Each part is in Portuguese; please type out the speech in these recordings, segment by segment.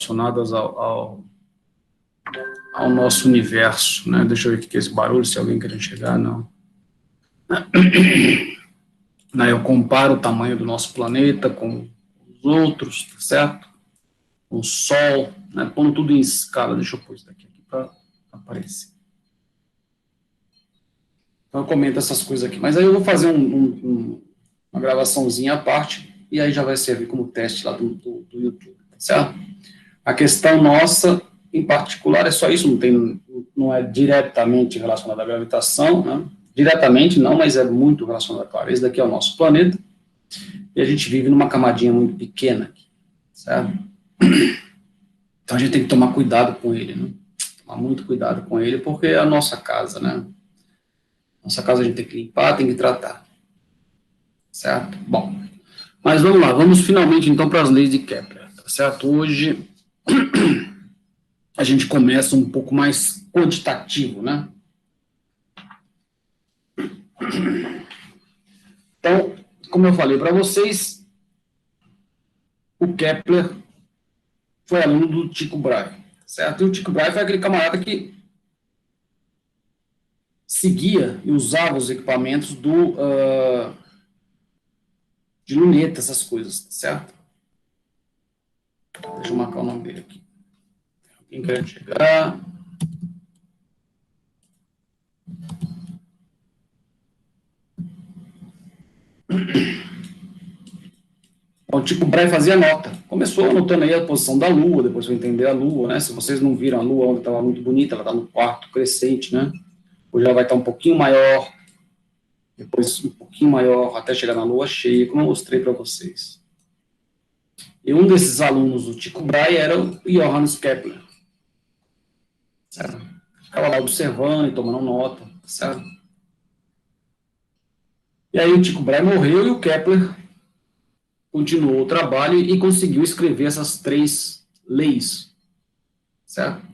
relacionadas ao nosso universo, né? Deixa eu ver o que é esse barulho, se alguém quer chegar, não. Eu comparo o tamanho do nosso planeta com os outros, tá certo? Com o Sol, né? Pondo tudo em escala. Deixa eu pôr isso daqui para aparecer. Então eu comento essas coisas aqui. Mas aí eu vou fazer uma gravaçãozinha à parte, e aí já vai servir como teste lá do YouTube, tá certo? A questão nossa, em particular, é só isso, não é diretamente relacionado à gravitação, né? Diretamente não, mas é muito relacionado, claro. Esse daqui é o nosso planeta, e a gente vive numa camadinha muito pequena aqui, certo? Então a gente tem que tomar cuidado com ele, né? Tomar muito cuidado com ele, porque é a nossa casa, né? Nossa casa a gente tem que limpar, tem que tratar, certo? Bom, mas vamos lá, vamos finalmente então para as leis de Kepler, tá certo? Hoje a gente começa um pouco mais quantitativo, né? Então, como eu falei para vocês, o Kepler foi aluno do Tycho Brahe, certo? E o Tycho Brahe foi aquele camarada que seguia e usava os equipamentos de luneta, essas coisas, certo? Deixa eu marcar o nome dele aqui. Quem quer chegar? O Tycho Brahe fazia nota. Começou anotando aí a posição da Lua, depois foi entender a Lua, né? Se vocês não viram a Lua, ontem estava muito bonita, ela está no quarto crescente, né? Hoje ela vai estar um pouquinho maior, depois um pouquinho maior, até chegar na Lua cheia, como eu mostrei para vocês. E um desses alunos do Tycho Brahe era o Johannes Kepler. Certo? Ficava lá observando e tomando nota, certo? E aí o Tycho Brahe morreu e o Kepler continuou o trabalho e conseguiu escrever essas 3 leis, certo?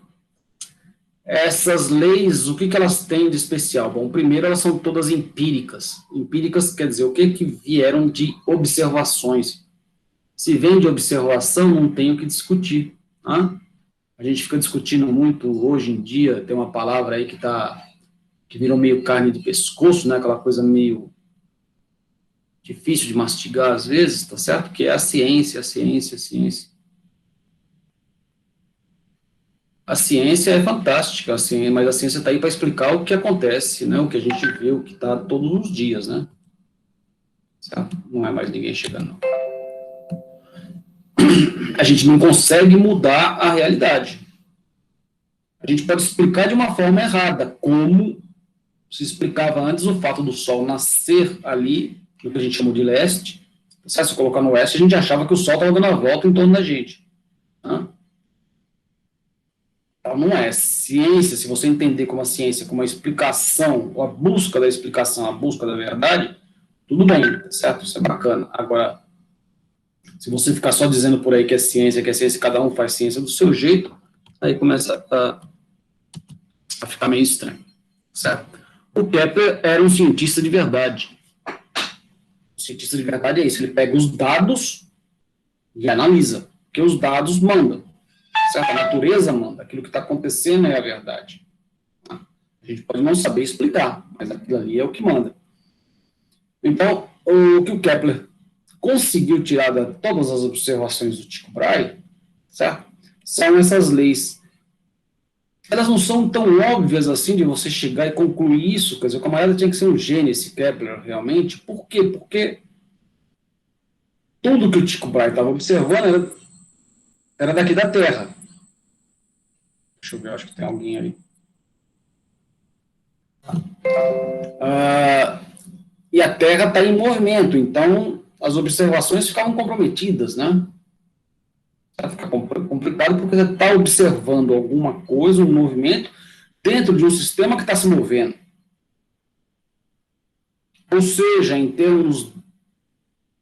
Essas leis, o que elas têm de especial? Bom, primeiro, elas são todas empíricas. Empíricas quer dizer o que vieram de observações. Se vem de observação, não tem o que discutir. Tá? A gente fica discutindo muito hoje em dia, tem uma palavra aí que virou meio carne de pescoço, né? Aquela coisa meio difícil de mastigar às vezes, tá certo? Que é a ciência, a ciência, a ciência. A ciência é fantástica, assim, mas a ciência está aí para explicar o que acontece, né? O que a gente vê, o que está todos os dias, né? Certo? Não é mais ninguém chegando, não. A gente não consegue mudar a realidade. A gente pode explicar de uma forma errada, como se explicava antes o fato do Sol nascer ali, no que a gente chama de leste. Se você colocar no oeste, a gente achava que o Sol estava dando a volta em torno da gente. Né? Então, não é ciência, se você entender como a ciência, como a explicação, ou a busca da explicação, a busca da verdade, tudo bem, certo? Isso é bacana. Agora, se você ficar só dizendo por aí que é ciência, cada um faz ciência do seu jeito, aí começa a ficar meio estranho, certo? O Kepler era um cientista de verdade. O cientista de verdade é isso, ele pega os dados e analisa, porque os dados mandam, certo? A natureza manda, aquilo que está acontecendo é a verdade. A gente pode não saber explicar, mas aquilo ali é o que manda. Então, o que o Kepler conseguiu tirar de todas as observações do Tycho Brahe, certo? São essas leis. Elas não são tão óbvias assim de você chegar e concluir isso, quer dizer, o camarada tinha que ser um gênio, esse Kepler, realmente. Por quê? Porque tudo que o Tycho Brahe estava observando era daqui da Terra. Deixa eu ver, acho que tem alguém ali. E a Terra está em movimento, então as observações ficavam comprometidas, né? Fica complicado porque você está observando alguma coisa, um movimento, dentro de um sistema que está se movendo. Ou seja, em termos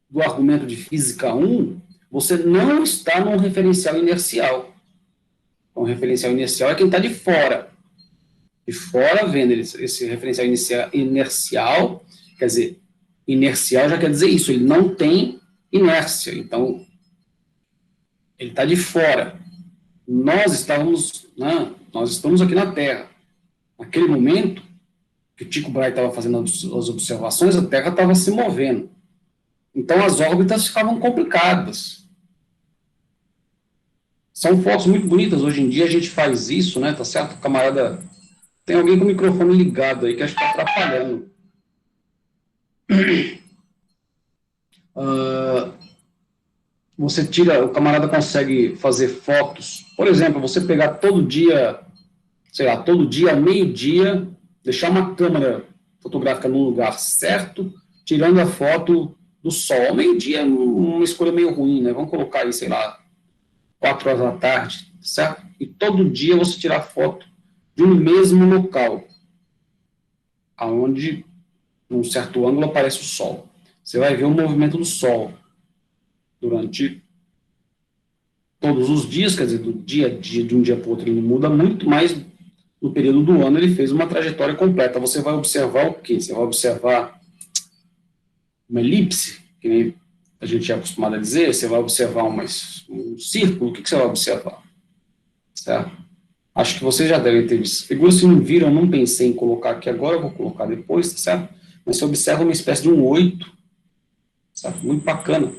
do argumento de física 1, você não está num referencial inercial. Um referencial inercial é quem está de fora. De fora, vendo esse referencial inercial, quer dizer, inercial já quer dizer isso, ele não tem inércia, então ele está de fora. nós estávamos, né, nós estamos aqui na Terra. Naquele momento que o Tycho Brahe estava fazendo as observações, a Terra estava se movendo. Então, as órbitas ficavam complicadas. São fotos muito bonitas. Hoje em dia, a gente faz isso, né? Tá certo, camarada? Tem alguém com o microfone ligado aí que acho que está atrapalhando. Você tira, o camarada consegue fazer fotos. Por exemplo, você pegar todo dia, sei lá, todo dia, meio-dia, deixar uma câmera fotográfica num lugar certo, tirando a foto do sol. Meio-dia é uma escolha meio ruim, né? Vamos colocar aí, sei lá, 4 horas da tarde, certo? E todo dia você tirar foto de um mesmo local, aonde, num certo ângulo, aparece o sol. Você vai ver o movimento do sol durante todos os dias, quer dizer, do dia a dia, de um dia para o outro, ele não muda muito, mas no período do ano ele fez uma trajetória completa. Você vai observar o quê? Você vai observar uma elipse, que nem a gente é acostumado a dizer, você vai observar um círculo, o que você vai observar? Certo? Acho que vocês já devem ter visto. Figuras, se não viram, eu não pensei em colocar aqui agora, eu vou colocar depois, tá certo? Mas você observa uma espécie de um 8, certo? Muito bacana.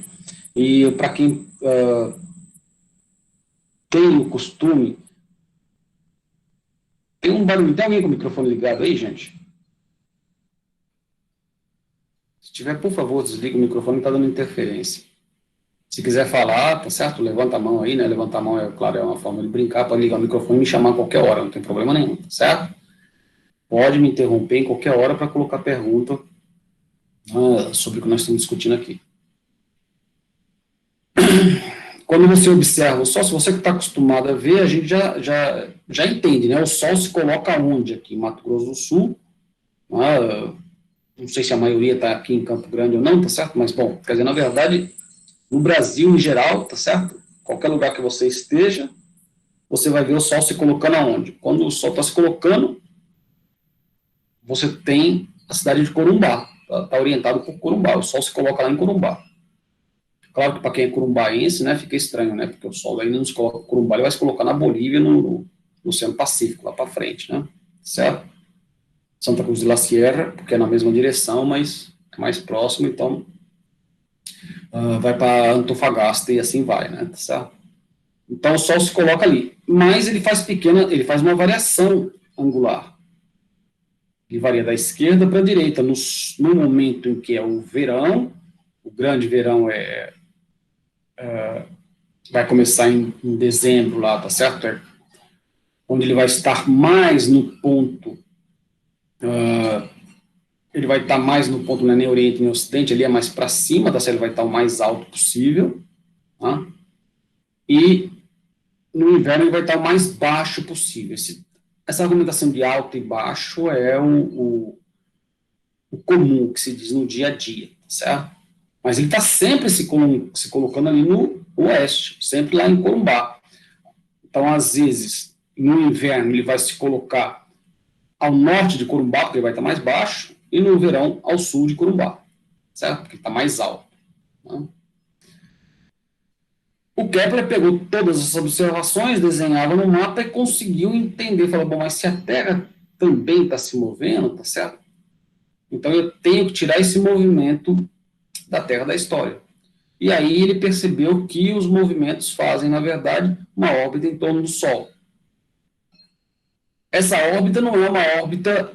E para quem tem o costume. Tem um barulho. Tem alguém com o microfone ligado aí, gente? Se tiver, por favor, desliga o microfone, está dando interferência. Se quiser falar, tá certo? Levanta a mão aí, né? Levantar a mão, é claro, é uma forma de brincar, pode ligar o microfone e me chamar a qualquer hora, não tem problema nenhum, tá certo? Pode me interromper em qualquer hora para colocar pergunta sobre o que nós estamos discutindo aqui. Quando você observa o Sol, se você que está acostumado a ver, a gente já entende, né? O Sol se coloca onde aqui? Em Mato Grosso do Sul, não sei se a maioria está aqui em Campo Grande ou não, tá certo? Mas, bom, quer dizer, na verdade, no Brasil em geral, tá certo? Qualquer lugar que você esteja, você vai ver o Sol se colocando aonde? Quando o Sol está se colocando, você tem a cidade de Corumbá, está orientado por Corumbá, o Sol se coloca lá em Corumbá. Claro que para quem é corumbaense, né, fica estranho, né, porque o Sol ainda não se coloca em Corumbá, ele vai se colocar na Bolívia, no Oceano Pacífico, lá para frente, né, certo? Santa Cruz de la Sierra, porque é na mesma direção, mas é mais próximo, então vai para Antofagasta e assim vai, né, certo? Então o Sol se coloca ali, mas ele faz uma variação angular. Ele varia da esquerda para a direita, no momento em que é o verão, o grande verão vai começar em dezembro lá, tá certo? Onde ele vai estar mais no ponto, ele vai estar mais no ponto, não é nem oriente nem ocidente, ele é mais para cima, tá certo? Ele vai estar o mais alto possível, tá? E no inverno ele vai estar o mais baixo possível. Essa argumentação de alto e baixo é o comum que se diz no dia a dia, certo? Mas ele está sempre se colocando ali no oeste, sempre lá em Corumbá. Então, às vezes, no inverno, ele vai se colocar ao norte de Corumbá, porque ele vai estar mais baixo, e no verão, ao sul de Corumbá, certo? Porque está mais alto. Né? O Kepler pegou todas essas observações, desenhava no mapa e conseguiu entender. Falou, bom, mas se a Terra também está se movendo, tá certo? Então eu tenho que tirar esse movimento da Terra da história. E aí ele percebeu que os movimentos fazem, na verdade, uma órbita em torno do Sol. Essa órbita não é uma órbita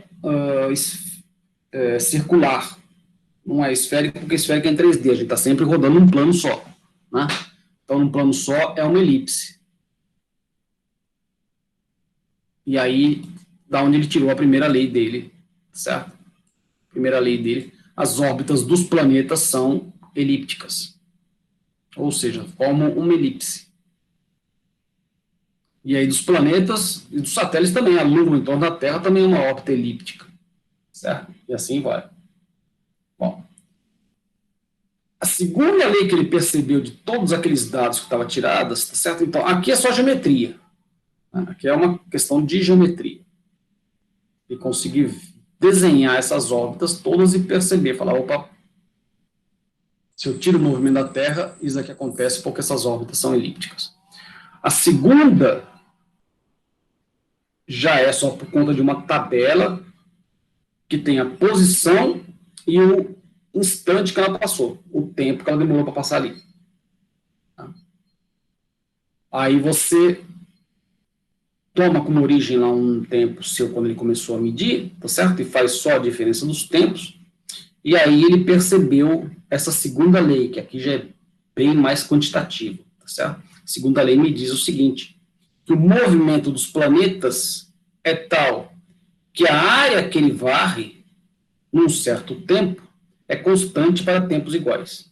circular, não é esférica, porque esférica é em 3D, a gente está sempre rodando um plano só. Né? Então, um plano só é uma elipse. E aí, da onde ele tirou a primeira lei dele, certo? Primeira lei dele, as órbitas dos planetas são elípticas. Ou seja, formam uma elipse. E aí dos planetas e dos satélites também, a Lua em torno da Terra também é uma órbita elíptica. Certo? E assim vai. Bom, a segunda lei que ele percebeu de todos aqueles dados que estavam tirados, tá certo? Então, aqui é só geometria. Aqui é uma questão de geometria. E conseguir desenhar essas órbitas todas e perceber, falar, opa, se eu tiro o movimento da Terra, isso aqui acontece porque essas órbitas são elípticas. A segunda já é só por conta de uma tabela que tem a posição e o instante que ela passou, o tempo que ela demorou para passar ali. Tá? Aí você toma como origem lá um tempo seu quando ele começou a medir, tá certo? E faz só a diferença dos tempos. E aí ele percebeu essa segunda lei, que aqui já é bem mais quantitativa, tá certo? A segunda lei me diz o seguinte, que o movimento dos planetas é tal que a área que ele varre, num certo tempo, é constante para tempos iguais.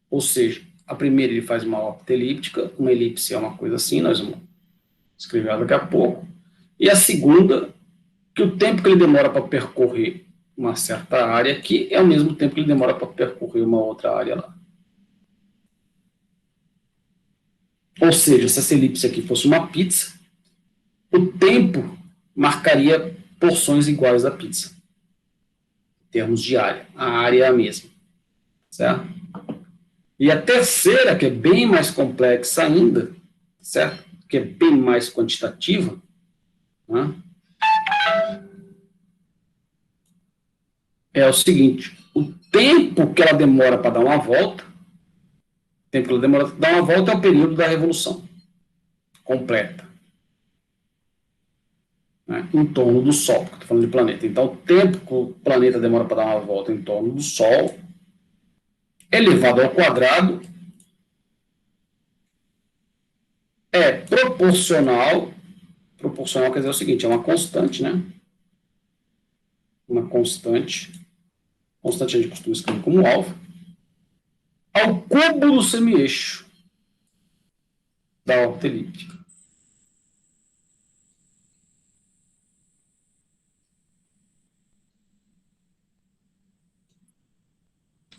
Ou seja, a primeira ele faz uma órbita elíptica, uma elipse é uma coisa assim, nós vamos escrever daqui a pouco, e a segunda, que o tempo que ele demora para percorrer uma certa área aqui é o mesmo tempo que ele demora para percorrer uma outra área lá. Ou seja, se essa elipse aqui fosse uma pizza, o tempo marcaria porções iguais da pizza, em termos de área. A área é a mesma, certo? E a terceira, que é bem mais complexa ainda, certo? Que é bem mais quantitativa, né? É o seguinte, o tempo que ela demora para dar uma volta, o tempo que ela demora para dar uma volta é o período da revolução completa, né, em torno do Sol, porque estou falando de planeta. Então, o tempo que o planeta demora para dar uma volta em torno do Sol, elevado ao quadrado, é proporcional quer dizer o seguinte, é uma constante, né? Uma constante a gente costuma escrever como alfa, ao cubo do semi-eixo da órbita elíptica.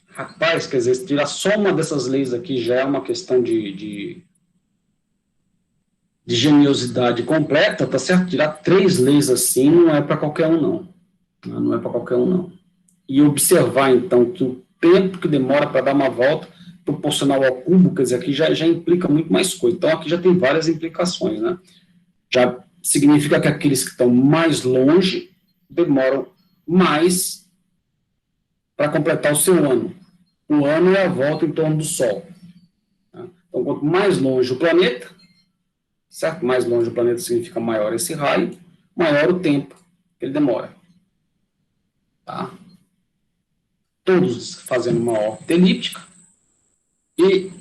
Rapaz, quer dizer, se tirar só uma dessas leis aqui já é uma questão de geniosidade completa, tá certo? Tirar 3 leis assim não é para qualquer um, não. Não é para qualquer um, não. E observar, então, que o tempo que demora para dar uma volta proporcional ao cubo, quer dizer, aqui já implica muito mais coisa. Então, aqui já tem várias implicações, né? Já significa que aqueles que estão mais longe demoram mais para completar o seu ano. O ano é a volta em torno do Sol. Então, quanto mais longe o planeta, certo? Mais longe o planeta significa maior esse raio, maior o tempo que ele demora. Tá? Todos fazendo uma órbita elíptica e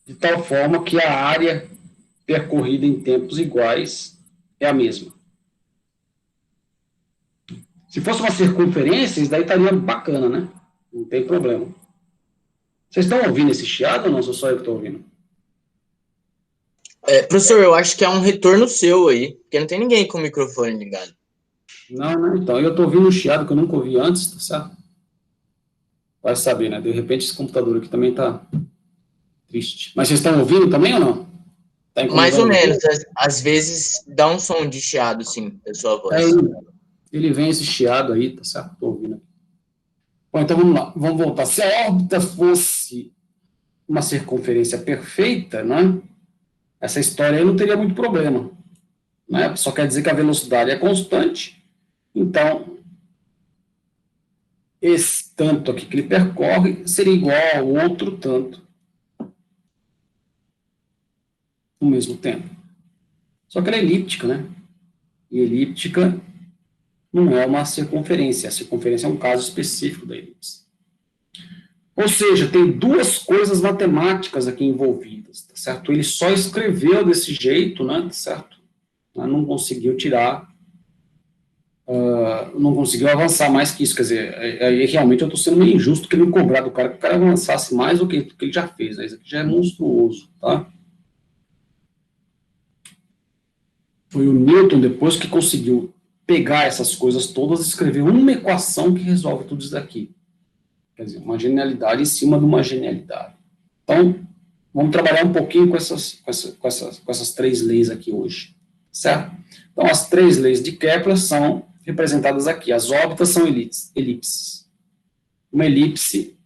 de tal forma que a área percorrida em tempos iguais é a mesma. Se fosse uma circunferência, isso daí estaria bacana, né? Não tem problema. Vocês estão ouvindo esse chiado ou não? Sou só eu que estou ouvindo? Professor, eu acho que é um retorno seu aí, porque não tem ninguém com o microfone ligado. Não, então eu estou ouvindo um chiado que eu nunca ouvi antes, tá certo? Vai saber, né? De repente esse computador aqui também está triste. Mas vocês estão ouvindo também ou não? Tá Mais ou incomodando? menos, às vezes dá um som de chiado, sim, da sua voz. Ele vem esse chiado aí, tá certo? Estou ouvindo. Bom, então vamos lá, vamos voltar. Se a órbita fosse uma circunferência perfeita, né? Essa história aí não teria muito problema, né? Só quer dizer que a velocidade é constante, então esse tanto aqui que ele percorre seria igual ao outro tanto no mesmo tempo. Só que ela é elíptica, né? E elíptica não é uma circunferência. A circunferência é um caso específico da elipse. Ou seja, tem duas coisas matemáticas aqui envolvidas, tá certo? Ele só escreveu desse jeito, né? Tá certo? Não conseguiu tirar, não conseguiu avançar mais que isso. Quer dizer, aí realmente eu estou sendo meio injusto querendo cobrar do cara que o cara avançasse mais do que ele já fez. Né? Isso aqui já é monstruoso, tá? Foi o Newton depois que conseguiu pegar essas coisas todas e escrever uma equação que resolve tudo isso daqui. Quer dizer, uma genialidade em cima de uma genialidade. Então, vamos trabalhar um pouquinho com essas 3 leis aqui hoje, certo? Então, as 3 leis de Kepler são representadas aqui. As órbitas são elipses. Uma elipse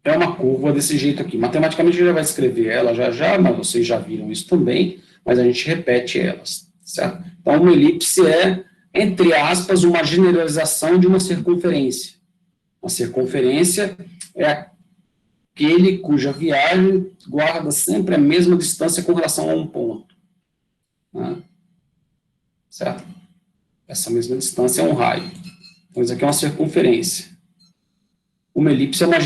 é uma curva desse jeito aqui. Matematicamente a gente já vai escrever ela já, mas vocês já viram isso também, mas a gente repete elas, certo? Então, uma elipse é, entre aspas, uma generalização de uma circunferência. Uma circunferência é aquele cuja viagem guarda sempre a mesma distância com relação a um ponto. Né? Certo? Essa mesma distância é um raio. Então, isso aqui é uma circunferência. Uma elipse é uma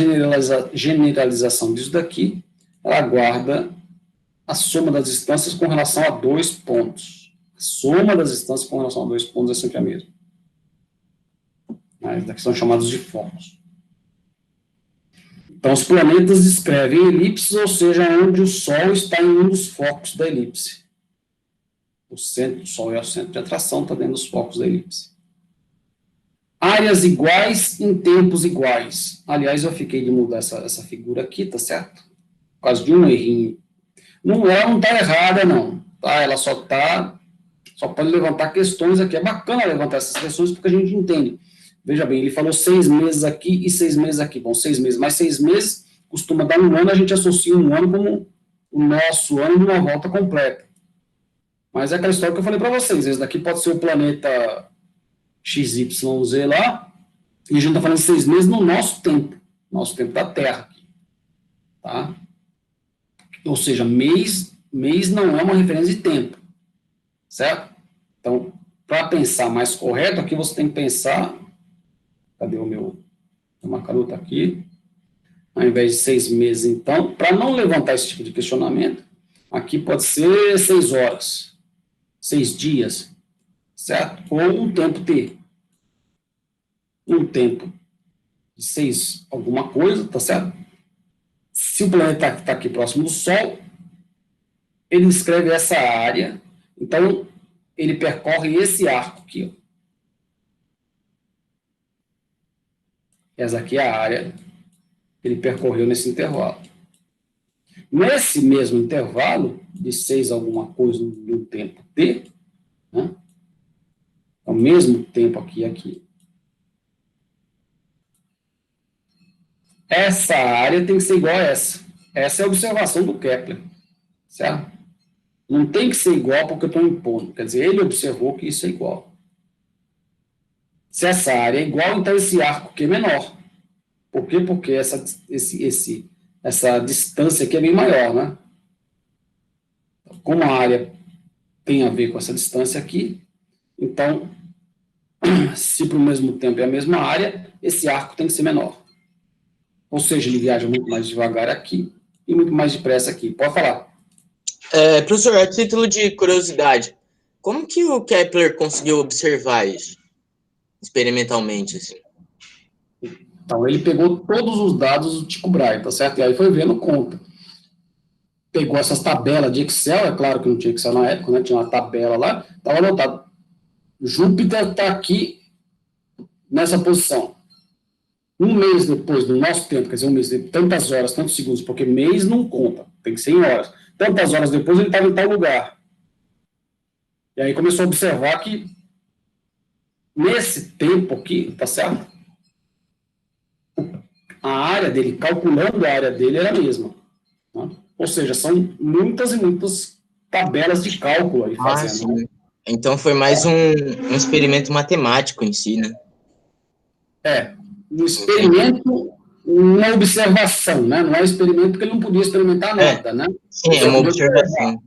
generalização disso daqui. Ela guarda a soma das distâncias com relação a 2 pontos. A soma das distâncias com relação a 2 pontos é sempre a mesma. Mas daqui são chamados de focos. Então, os planetas descrevem elipses, ou seja, onde o Sol está em um dos focos da elipse. O centro do Sol é o centro de atração, está dentro dos focos da elipse. Áreas iguais em tempos iguais. Aliás, eu fiquei de mudar essa figura aqui, tá certo? Por causa de um errinho. Ela não está errada, não. Tá? Ela só pode levantar questões aqui. É bacana levantar essas questões porque a gente entende. Veja bem, ele falou 6 meses aqui e 6 meses aqui. Bom, 6 meses, mas 6 meses costuma dar um ano, a gente associa um ano como o nosso ano de uma volta completa. Mas é aquela história que eu falei para vocês. Esse daqui pode ser o planeta XYZ lá, e a gente está falando de 6 meses no nosso tempo da Terra. Aqui, tá? Ou seja, mês não é uma referência de tempo, certo? Então, para pensar mais correto, aqui você tem que pensar, cadê o meu marcador? Está aqui, ao invés de 6 meses, então, para não levantar esse tipo de questionamento, aqui pode ser 6 horas, 6 dias, certo? Ou um tempo T. Um tempo de 6 alguma coisa, tá certo? Se o planeta está aqui próximo do Sol, ele descreve essa área, então ele percorre esse arco aqui. Ó. Essa aqui é a área que ele percorreu nesse intervalo. Nesse mesmo intervalo, de 6 alguma coisa no tempo T, né? É o mesmo tempo aqui e aqui. Essa área tem que ser igual a essa. Essa é a observação do Kepler, certo? Não tem que ser igual porque eu estou impondo. Quer dizer, ele observou que isso é igual. Se essa área é igual, então esse arco aqui é menor. Por quê? Porque essa distância aqui é bem maior, né? Como a área tem a ver com essa distância aqui, então, se para o mesmo tempo é a mesma área, esse arco tem que ser menor. Ou seja, ele viaja muito mais devagar aqui e muito mais depressa aqui. Pode falar. Professor, a título de curiosidade, como que o Kepler conseguiu observar isso experimentalmente, assim? Então, ele pegou todos os dados do Tycho Brahe, tá certo? E aí foi vendo conta. Pegou essas tabelas de Excel, é claro que não tinha Excel na época, né? Tinha uma tabela lá, estava anotado. Júpiter está aqui nessa posição. Um mês depois do nosso tempo, quer dizer, um mês, tantas horas, tantos segundos, porque mês não conta, tem que ser em horas. Tantas horas depois ele estava em tal lugar. E aí começou a observar que nesse tempo aqui, tá certo? A área dele, calculando a área dele, era a mesma. Né? Ou seja, são muitas e muitas tabelas de cálculo aí fazendo. Né? Então foi mais um experimento matemático em si, né? Um experimento, uma observação, né? Não é um experimento porque ele não podia experimentar nada, né? Sim, é uma observação.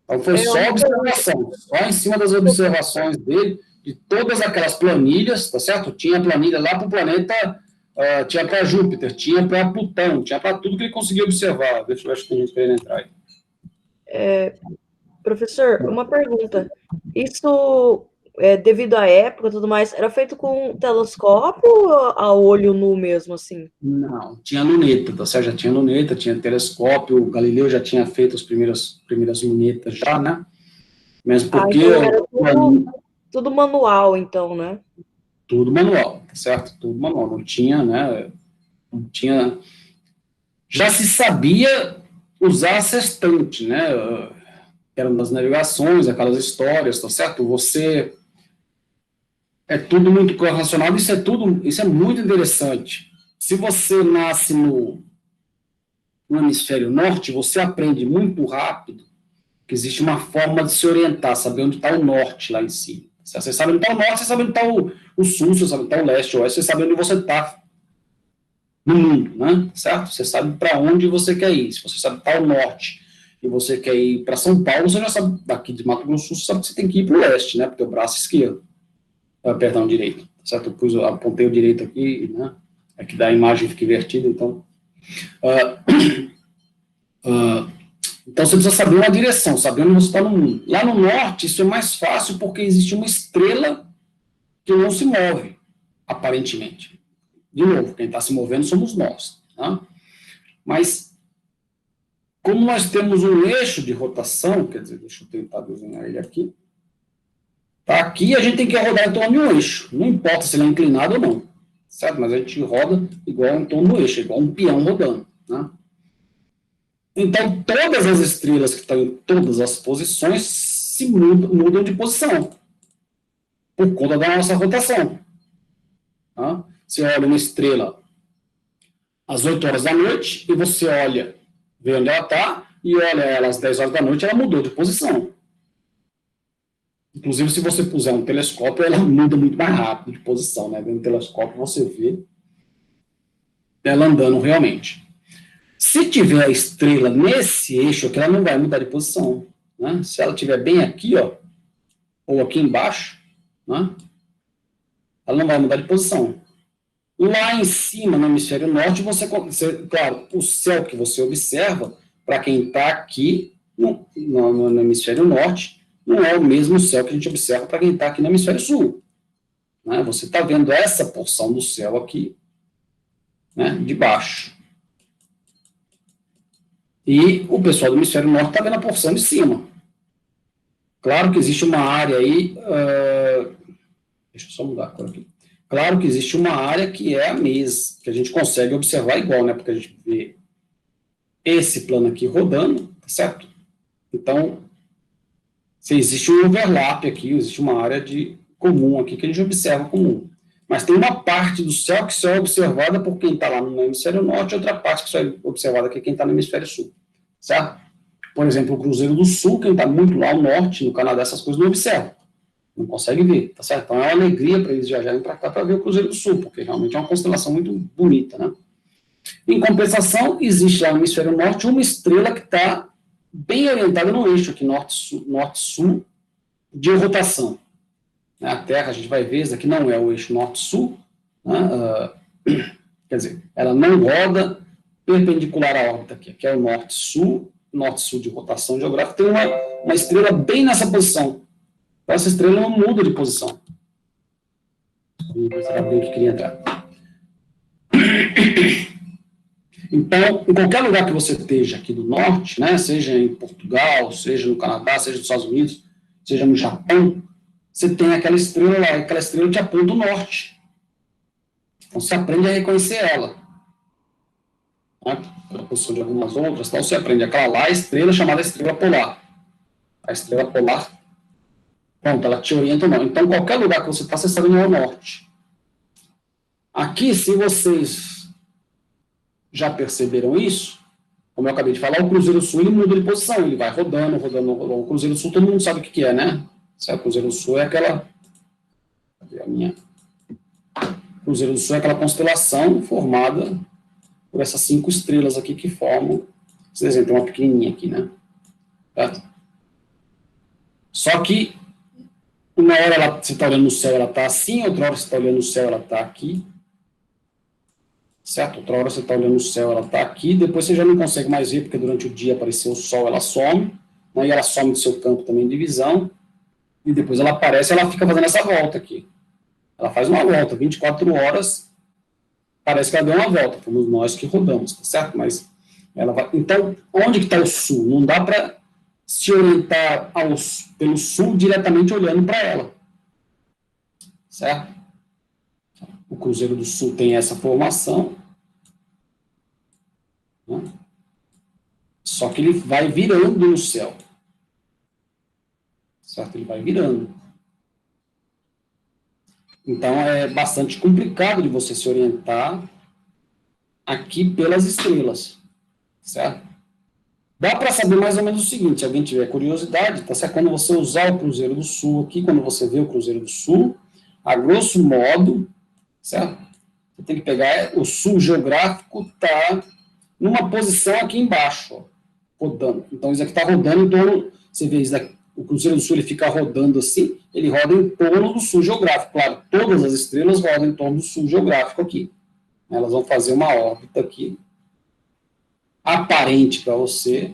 Então foi só observação, só em cima das observações dele, de todas aquelas planilhas, tá certo? Tinha planilha lá para o planeta, tinha para Júpiter, tinha para Plutão, tinha para tudo que ele conseguia observar. Deixa eu ver se tem gente querendo entrar aí. Professor, uma pergunta. Isso, devido à época e tudo mais, era feito com telescópio ou a olho nu mesmo, assim? Não, tinha luneta, tá certo? Já tinha luneta, tinha telescópio, o Galileu já tinha feito as primeiras lunetas já, né? Mesmo porque... então era tudo manual, então, né? Tudo manual, tá certo? Tudo manual, não tinha, né? Não tinha... Já se sabia usar a sextante, né? Eram das navegações, aquelas histórias, tá certo? Você... É tudo muito correlacionado, isso é muito interessante. Se você nasce no hemisfério norte, você aprende muito rápido que existe uma forma de se orientar, saber onde está o norte lá em cima. Você sabe onde está o norte, você sabe onde está o sul, você sabe onde está o leste, o oeste, você sabe onde você está no mundo, né? Certo? Você sabe para onde você quer ir. Se você sabe para o norte e você quer ir para São Paulo, você já sabe, daqui de Mato Grosso do Sul, você sabe que você tem que ir para o leste, né? Porque o braço esquerdo, perdão, direito. Certo? Eu apontei o direito aqui, né? É que da imagem fica invertida, então. Então você precisa saber uma direção, saber onde você está no mundo. Lá no norte, isso é mais fácil porque existe uma estrela que não se move, aparentemente. De novo, quem está se movendo somos nós. Tá? Mas, como nós temos um eixo de rotação, quer dizer, deixa eu tentar desenhar ele aqui. Tá aqui, a gente tem que rodar em torno de um eixo. Não importa se ele é inclinado ou não. Certo? Mas a gente roda igual em torno do eixo, igual um peão rodando. Né? Então, todas as estrelas que estão em todas as posições se mudam de posição por conta da nossa rotação. Tá? Você olha uma estrela às 8 horas da noite e você olha, vê onde ela está, e olha ela às 10 horas da noite, ela mudou de posição. Inclusive, se você puser um telescópio, ela muda muito mais rápido de posição. Né? Vendo o telescópio, você vê ela andando realmente. Se tiver a estrela nesse eixo aqui, ela não vai mudar de posição. Né? Se ela estiver bem aqui, ó, ou aqui embaixo, né, ela não vai mudar de posição. Lá em cima, no hemisfério norte, claro, o céu que você observa, para quem está aqui no hemisfério norte, não é o mesmo céu que a gente observa para quem está aqui no hemisfério sul. Né? Você está vendo essa porção do céu aqui, né, de baixo. E o pessoal do hemisfério norte está vendo a porção de cima. Claro que existe uma área aí... deixa eu só mudar a cor aqui. Claro que existe uma área que é a mesma, que a gente consegue observar igual, né? Porque a gente vê esse plano aqui rodando, tá certo? Então, se existe um overlap aqui, existe uma área comum aqui que a gente observa comum. Mas tem uma parte do céu que só é observada por quem está lá no hemisfério norte, e outra parte que só é observada por quem está no hemisfério sul. Certo? Por exemplo, o Cruzeiro do Sul, quem está muito lá ao norte, no Canadá, essas coisas não observa. Não consegue ver, tá certo? Então é uma alegria para eles viajarem para cá para ver o Cruzeiro do Sul, porque realmente é uma constelação muito bonita, né? Em compensação, existe lá no hemisfério norte uma estrela que está bem orientada no eixo aqui, norte-sul, de rotação. A Terra, a gente vai ver, isso aqui não é o eixo norte-sul, né? Quer dizer, ela não roda perpendicular à órbita aqui, que é o norte-sul de rotação geográfica, tem uma estrela bem nessa posição. Então, essa estrela não muda de posição. Era bem que queria entrar. Então, em qualquer lugar que você esteja aqui do norte, né, seja em Portugal, seja no Canadá, seja nos Estados Unidos, seja no Japão, você tem aquela estrela lá, aquela estrela te aponta o norte. Então, você aprende a reconhecer ela. Né, pela posição de algumas outras, então você aprende aquela lá, a estrela chamada estrela polar. A estrela polar, pronto, ela te orienta ou não. Então, qualquer lugar que você está, você sabe onde é o norte. Aqui, se vocês já perceberam isso, como eu acabei de falar, o Cruzeiro do Sul ele muda de posição, ele vai rodando. O Cruzeiro do Sul todo mundo sabe o que é, né? O Cruzeiro do Sul é aquela... Cadê a minha? O Cruzeiro do Sul é aquela constelação formada por essas 5 estrelas aqui que formam... Esse desenho tem uma pequenininha aqui, né? Certo? Só que uma hora você está olhando no céu, ela está assim, outra hora você está olhando no céu, ela está aqui. Certo? Outra hora você está olhando o céu, ela está aqui, depois você já não consegue mais ver, porque durante o dia apareceu o sol, ela some, né, e ela some do seu campo também de visão, e depois ela aparece, ela fica fazendo essa volta aqui. Ela faz uma volta, 24 horas, parece que ela deu uma volta, fomos nós que rodamos, tá certo? Mas ela vai... Então, onde que está o sul? Não dá para se orientar pelo sul diretamente olhando para ela. Certo? O Cruzeiro do Sul tem essa formação, né? Só que ele vai virando no céu. Certo? Ele vai virando. Então, é bastante complicado de você se orientar aqui pelas estrelas. certo? Dá para saber mais ou menos o seguinte, se alguém tiver curiosidade, tá certo? Quando você usar o Cruzeiro do Sul aqui, quando você vê o Cruzeiro do Sul, a grosso modo, certo? Você tem que pegar o sul geográfico, tá numa posição aqui embaixo, ó, rodando. Então, isso aqui está rodando em torno, você vê isso daqui, o Cruzeiro do Sul, ele fica rodando assim, ele roda em torno do sul geográfico. Claro, todas as estrelas rodam em torno do sul geográfico aqui. Elas vão fazer uma órbita aqui, aparente para você,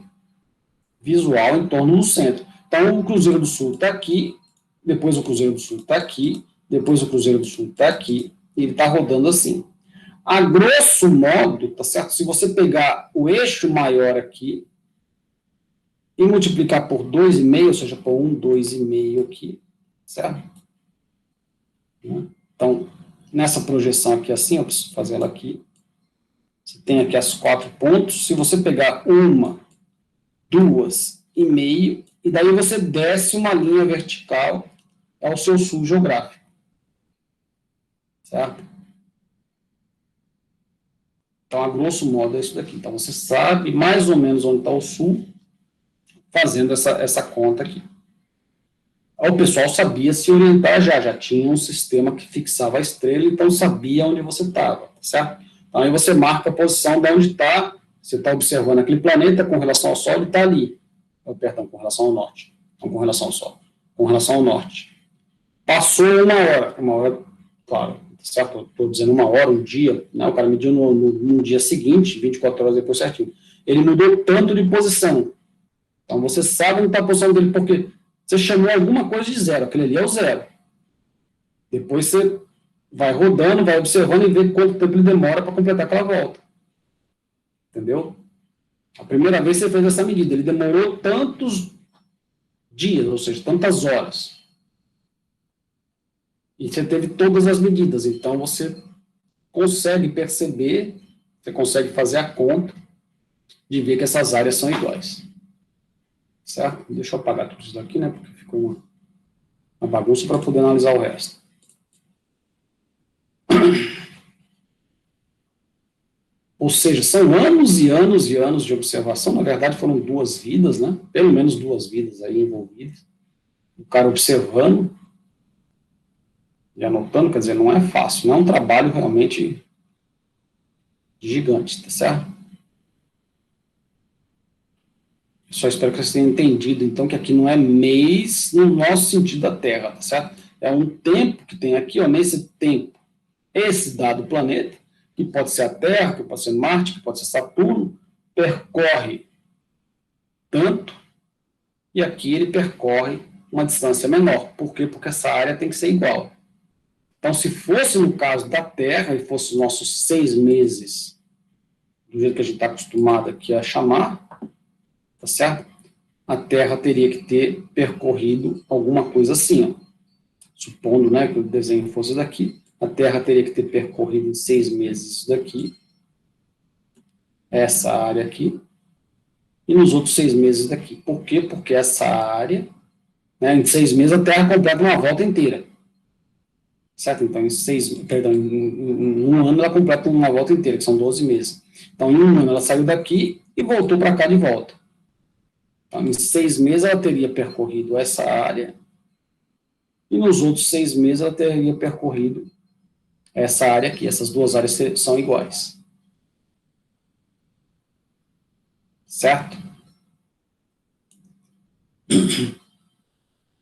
visual, em torno do centro. Então, o Cruzeiro do Sul está aqui, depois o Cruzeiro do Sul está aqui, depois o Cruzeiro do Sul está aqui, e ele está rodando assim. A grosso modo, tá certo? Se você pegar o eixo maior aqui e multiplicar por 2,5, ou seja, por 2,5 aqui, certo? Então, nessa projeção aqui assim, eu preciso fazer ela aqui. Você tem aqui as 4 pontos. Se você pegar 1, 2,5, e daí você desce uma linha vertical, é o seu sul geográfico. Certo? Então, a grosso modo, é isso daqui. Então, você sabe mais ou menos onde está o sul, fazendo essa conta aqui. O pessoal sabia se orientar já tinha um sistema que fixava a estrela, então sabia onde você estava, certo? Então, aí você marca a posição de onde está, você está observando aquele planeta com relação ao Sol, ele está ali. Perdão, com relação ao norte. Não com relação ao Sol. Com relação ao norte. Passou uma hora, claro, certo? Estou dizendo uma hora, um dia, né? O cara mediu no dia seguinte, 24 horas depois certinho. Ele mudou tanto de posição. Então, você sabe onde está a posição dele, porque você chamou alguma coisa de zero, aquele ali é o zero. Depois você vai rodando, vai observando e vê quanto tempo ele demora para completar aquela volta. Entendeu? A primeira vez que você fez essa medida, ele demorou tantos dias, ou seja, tantas horas. E você teve todas as medidas, então você consegue perceber, você consegue fazer a conta de ver que essas áreas são iguais. Certo? Deixa eu apagar tudo isso daqui, né, porque ficou uma bagunça para poder analisar o resto. Ou seja, são anos e anos e anos de observação, na verdade foram 2 vidas, né, pelo menos 2 vidas aí envolvidas, o cara observando e anotando, quer dizer, não é fácil, não é um trabalho realmente gigante, tá certo? Só espero que vocês tenham entendido, então, que aqui não é mês no nosso sentido da Terra, tá certo? É um tempo que tem aqui, ó, nesse tempo, esse dado planeta, que pode ser a Terra, que pode ser Marte, que pode ser Saturno, percorre tanto, e aqui ele percorre uma distância menor. Por quê? Porque essa área tem que ser igual. Então, se fosse no caso da Terra, e fosse os nossos 6 meses, do jeito que a gente está acostumado aqui a chamar, tá certo? A Terra teria que ter percorrido alguma coisa assim, ó. Supondo, né, que o desenho fosse daqui, a Terra teria que ter percorrido em 6 meses isso daqui, essa área aqui, e nos outros 6 meses daqui. Por quê? Porque essa área, né, em 6 meses a Terra completa uma volta inteira. Certo? Então, em um ano ela completa uma volta inteira, que são 12 meses. Então, em um ano ela saiu daqui e voltou para cá de volta. Então, em 6 meses ela teria percorrido essa área, e nos outros 6 meses ela teria percorrido essa área aqui. Essas 2 áreas são iguais. Certo?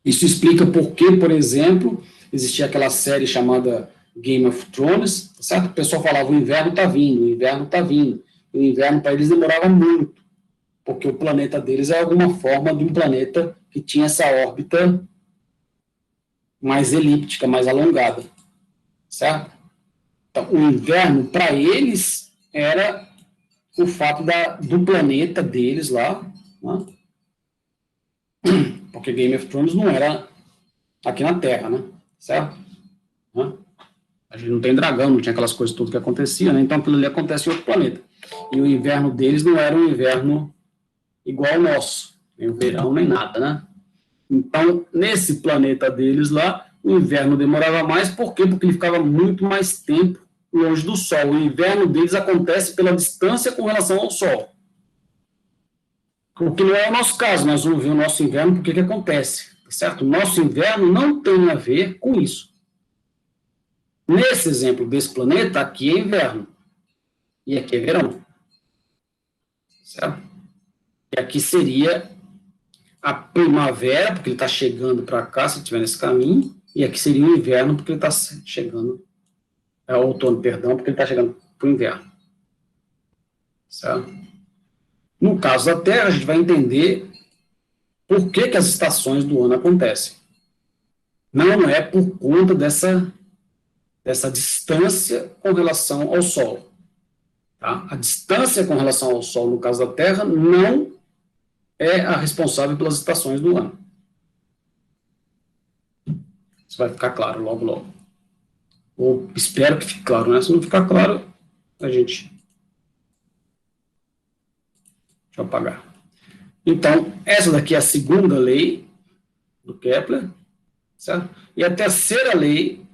Isso explica por que, por exemplo, existia aquela série chamada Game of Thrones, certo? O pessoal falava, o inverno está vindo, o inverno está vindo. E o inverno para eles demorava muito, porque o planeta deles é alguma forma de um planeta que tinha essa órbita mais elíptica, mais alongada, certo? Então, o inverno, para eles, era o fato do planeta deles lá, né? Porque Game of Thrones não era aqui na Terra, né? Certo? Né? A gente não tem dragão, não tinha aquelas coisas todas que aconteciam, né? Então aquilo ali acontece em outro planeta. E o inverno deles não era um inverno igual ao nosso, nem o verão, nem nada, né? Então, nesse planeta deles lá, o inverno demorava mais, por quê? Porque ele ficava muito mais tempo longe do Sol. O inverno deles acontece pela distância com relação ao Sol. O que não é o nosso caso, nós vamos ver o nosso inverno, porque que acontece, certo? O nosso inverno não tem a ver com isso. Nesse exemplo desse planeta, aqui é inverno, e aqui é verão, certo? E aqui seria a primavera, porque ele está chegando para cá, se estiver nesse caminho, e aqui seria o inverno, porque ele está chegando, é o outono, perdão, porque ele está chegando para o inverno, certo? No caso da Terra, a gente vai entender por que as estações do ano acontecem. Não é por conta dessa distância com relação ao Sol. Tá? A distância com relação ao Sol, no caso da Terra, não é a responsável pelas estações do ano. Isso vai ficar claro logo, logo. Ou espero que fique claro, né? Se não ficar claro, a gente... Deixa eu apagar. Então, essa daqui é a segunda lei do Kepler, certo? E a terceira lei,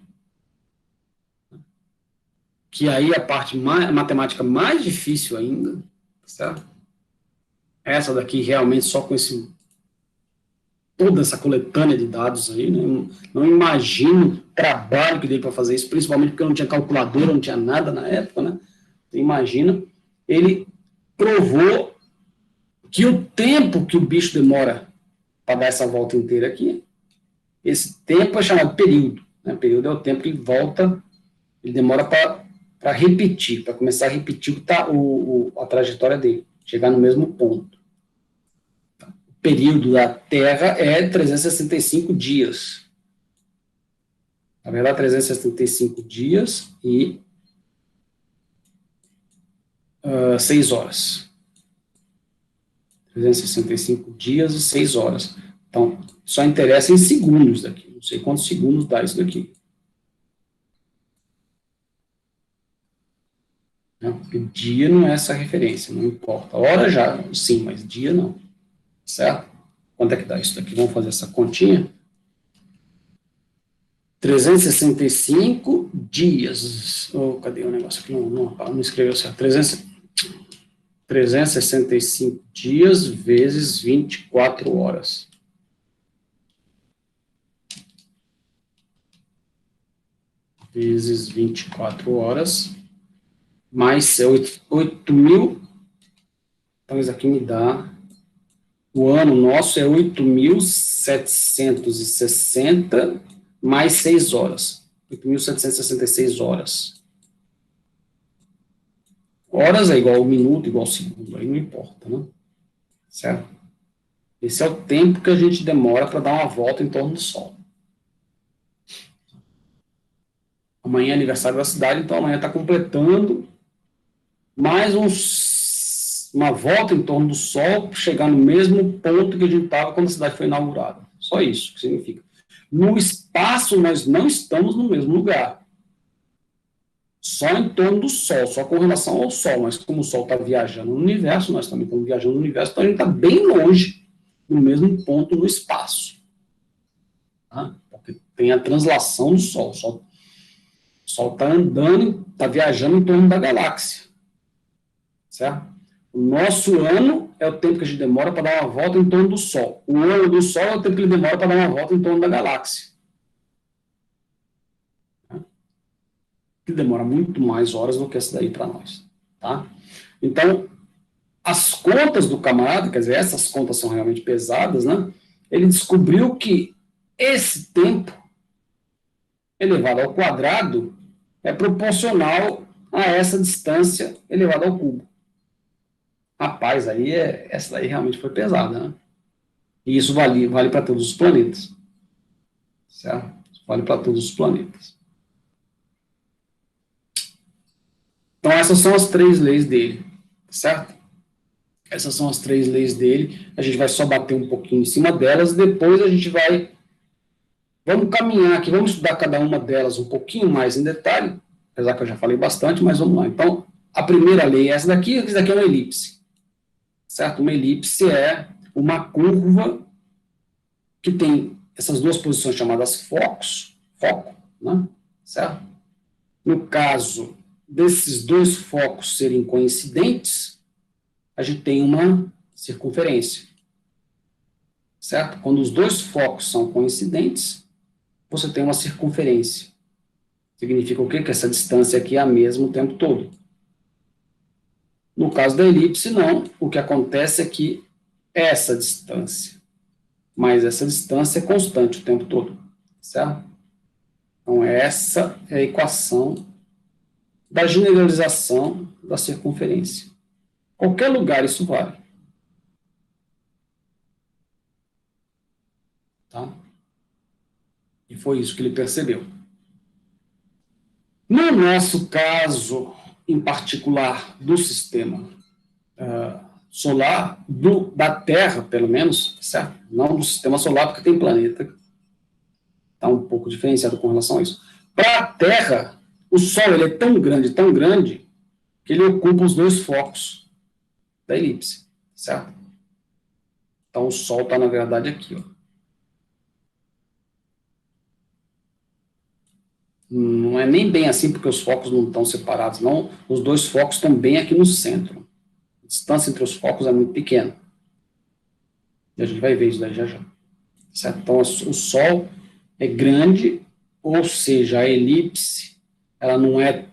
que aí é a parte matemática mais difícil ainda, certo? Essa daqui realmente só com toda essa coletânea de dados aí, né? Não imagino o trabalho que dei para fazer isso, principalmente porque eu não tinha calculadora, não tinha nada na época, né? Você imagina, ele provou que o tempo que o bicho demora para dar essa volta inteira aqui, esse tempo é chamado período, né? Período é o tempo que ele volta, ele demora para repetir, para começar a repetir a trajetória dele, chegar no mesmo ponto. O período da Terra é 365 dias. Na verdade, 365 dias e 6 horas. 365 dias e 6 horas. Então, só interessa em segundos daqui. Não sei quantos segundos dá isso daqui. Porque dia não é essa referência, não importa. Hora já, sim, mas dia não. Certo? Quanto é que dá isso daqui? Vamos fazer essa continha. 365 dias. Oh, cadê o negócio aqui? Não escreveu certo. 365 dias vezes 24 horas. Vezes 24 horas. Mais 8 mil. Então, isso aqui me dá. O ano nosso é 8.760 mais 6 horas. 8.766 horas. Horas é igual ao minuto, igual ao segundo, aí não importa, né? Certo? Esse é o tempo que a gente demora para dar uma volta em torno do Sol. Amanhã é aniversário da cidade, então amanhã está completando mais uma volta em torno do Sol, chegar no mesmo ponto que a gente estava quando a cidade foi inaugurada. Só isso que significa. No espaço, nós não estamos no mesmo lugar. Só em torno do Sol, só com relação ao Sol. Mas como o Sol está viajando no universo, nós também estamos viajando no universo, então a gente está bem longe do mesmo ponto no espaço. Tá? Porque tem a translação do Sol. O Sol está andando, está viajando em torno da galáxia. Certo? O nosso ano é o tempo que a gente demora para dar uma volta em torno do Sol. O ano do Sol é o tempo que ele demora para dar uma volta em torno da galáxia. Que demora muito mais horas do que essa daí para nós. Tá? Então, as contas do camarada, quer dizer, essas contas são realmente pesadas, né? Ele descobriu que esse tempo elevado ao quadrado é proporcional a essa distância elevada ao cubo. Rapaz, aí essa daí realmente foi pesada, né? E isso vale para todos os planetas. Certo? Vale para todos os planetas. Então, essas são as 3 leis dele. Certo? Essas são as 3 leis dele. A gente vai só bater um pouquinho em cima delas. Depois a gente vai... Vamos caminhar aqui. Vamos estudar cada uma delas um pouquinho mais em detalhe. Apesar que eu já falei bastante, mas vamos lá. Então, a primeira lei é essa daqui. Essa daqui é uma elipse. Certo? Uma elipse é uma curva que tem essas duas posições chamadas foco, né? Certo? No caso desses dois focos serem coincidentes, a gente tem uma circunferência. Certo? Quando os dois focos são coincidentes, você tem uma circunferência. Significa o quê? Que essa distância aqui é a mesma o tempo todo. No caso da elipse, não. O que acontece é que essa distância, mas essa distância é constante o tempo todo. Certo? Então, essa é a equação da generalização da circunferência. Qualquer lugar isso vale. Tá? E foi isso que ele percebeu. No nosso caso, em particular, do sistema solar, da Terra, pelo menos, certo? Não do sistema solar, porque tem planeta. Está um pouco diferenciado com relação a isso. Para a Terra, o Sol ele é tão grande, que ele ocupa os dois focos da elipse, certo? Então, o Sol está, na verdade, aqui, ó. Não é nem bem assim, porque os focos não estão separados, não. Os dois focos estão bem aqui no centro. A distância entre os focos é muito pequena. E a gente vai ver isso daí já já. Certo? Então, o Sol é grande, ou seja, a elipse ela não é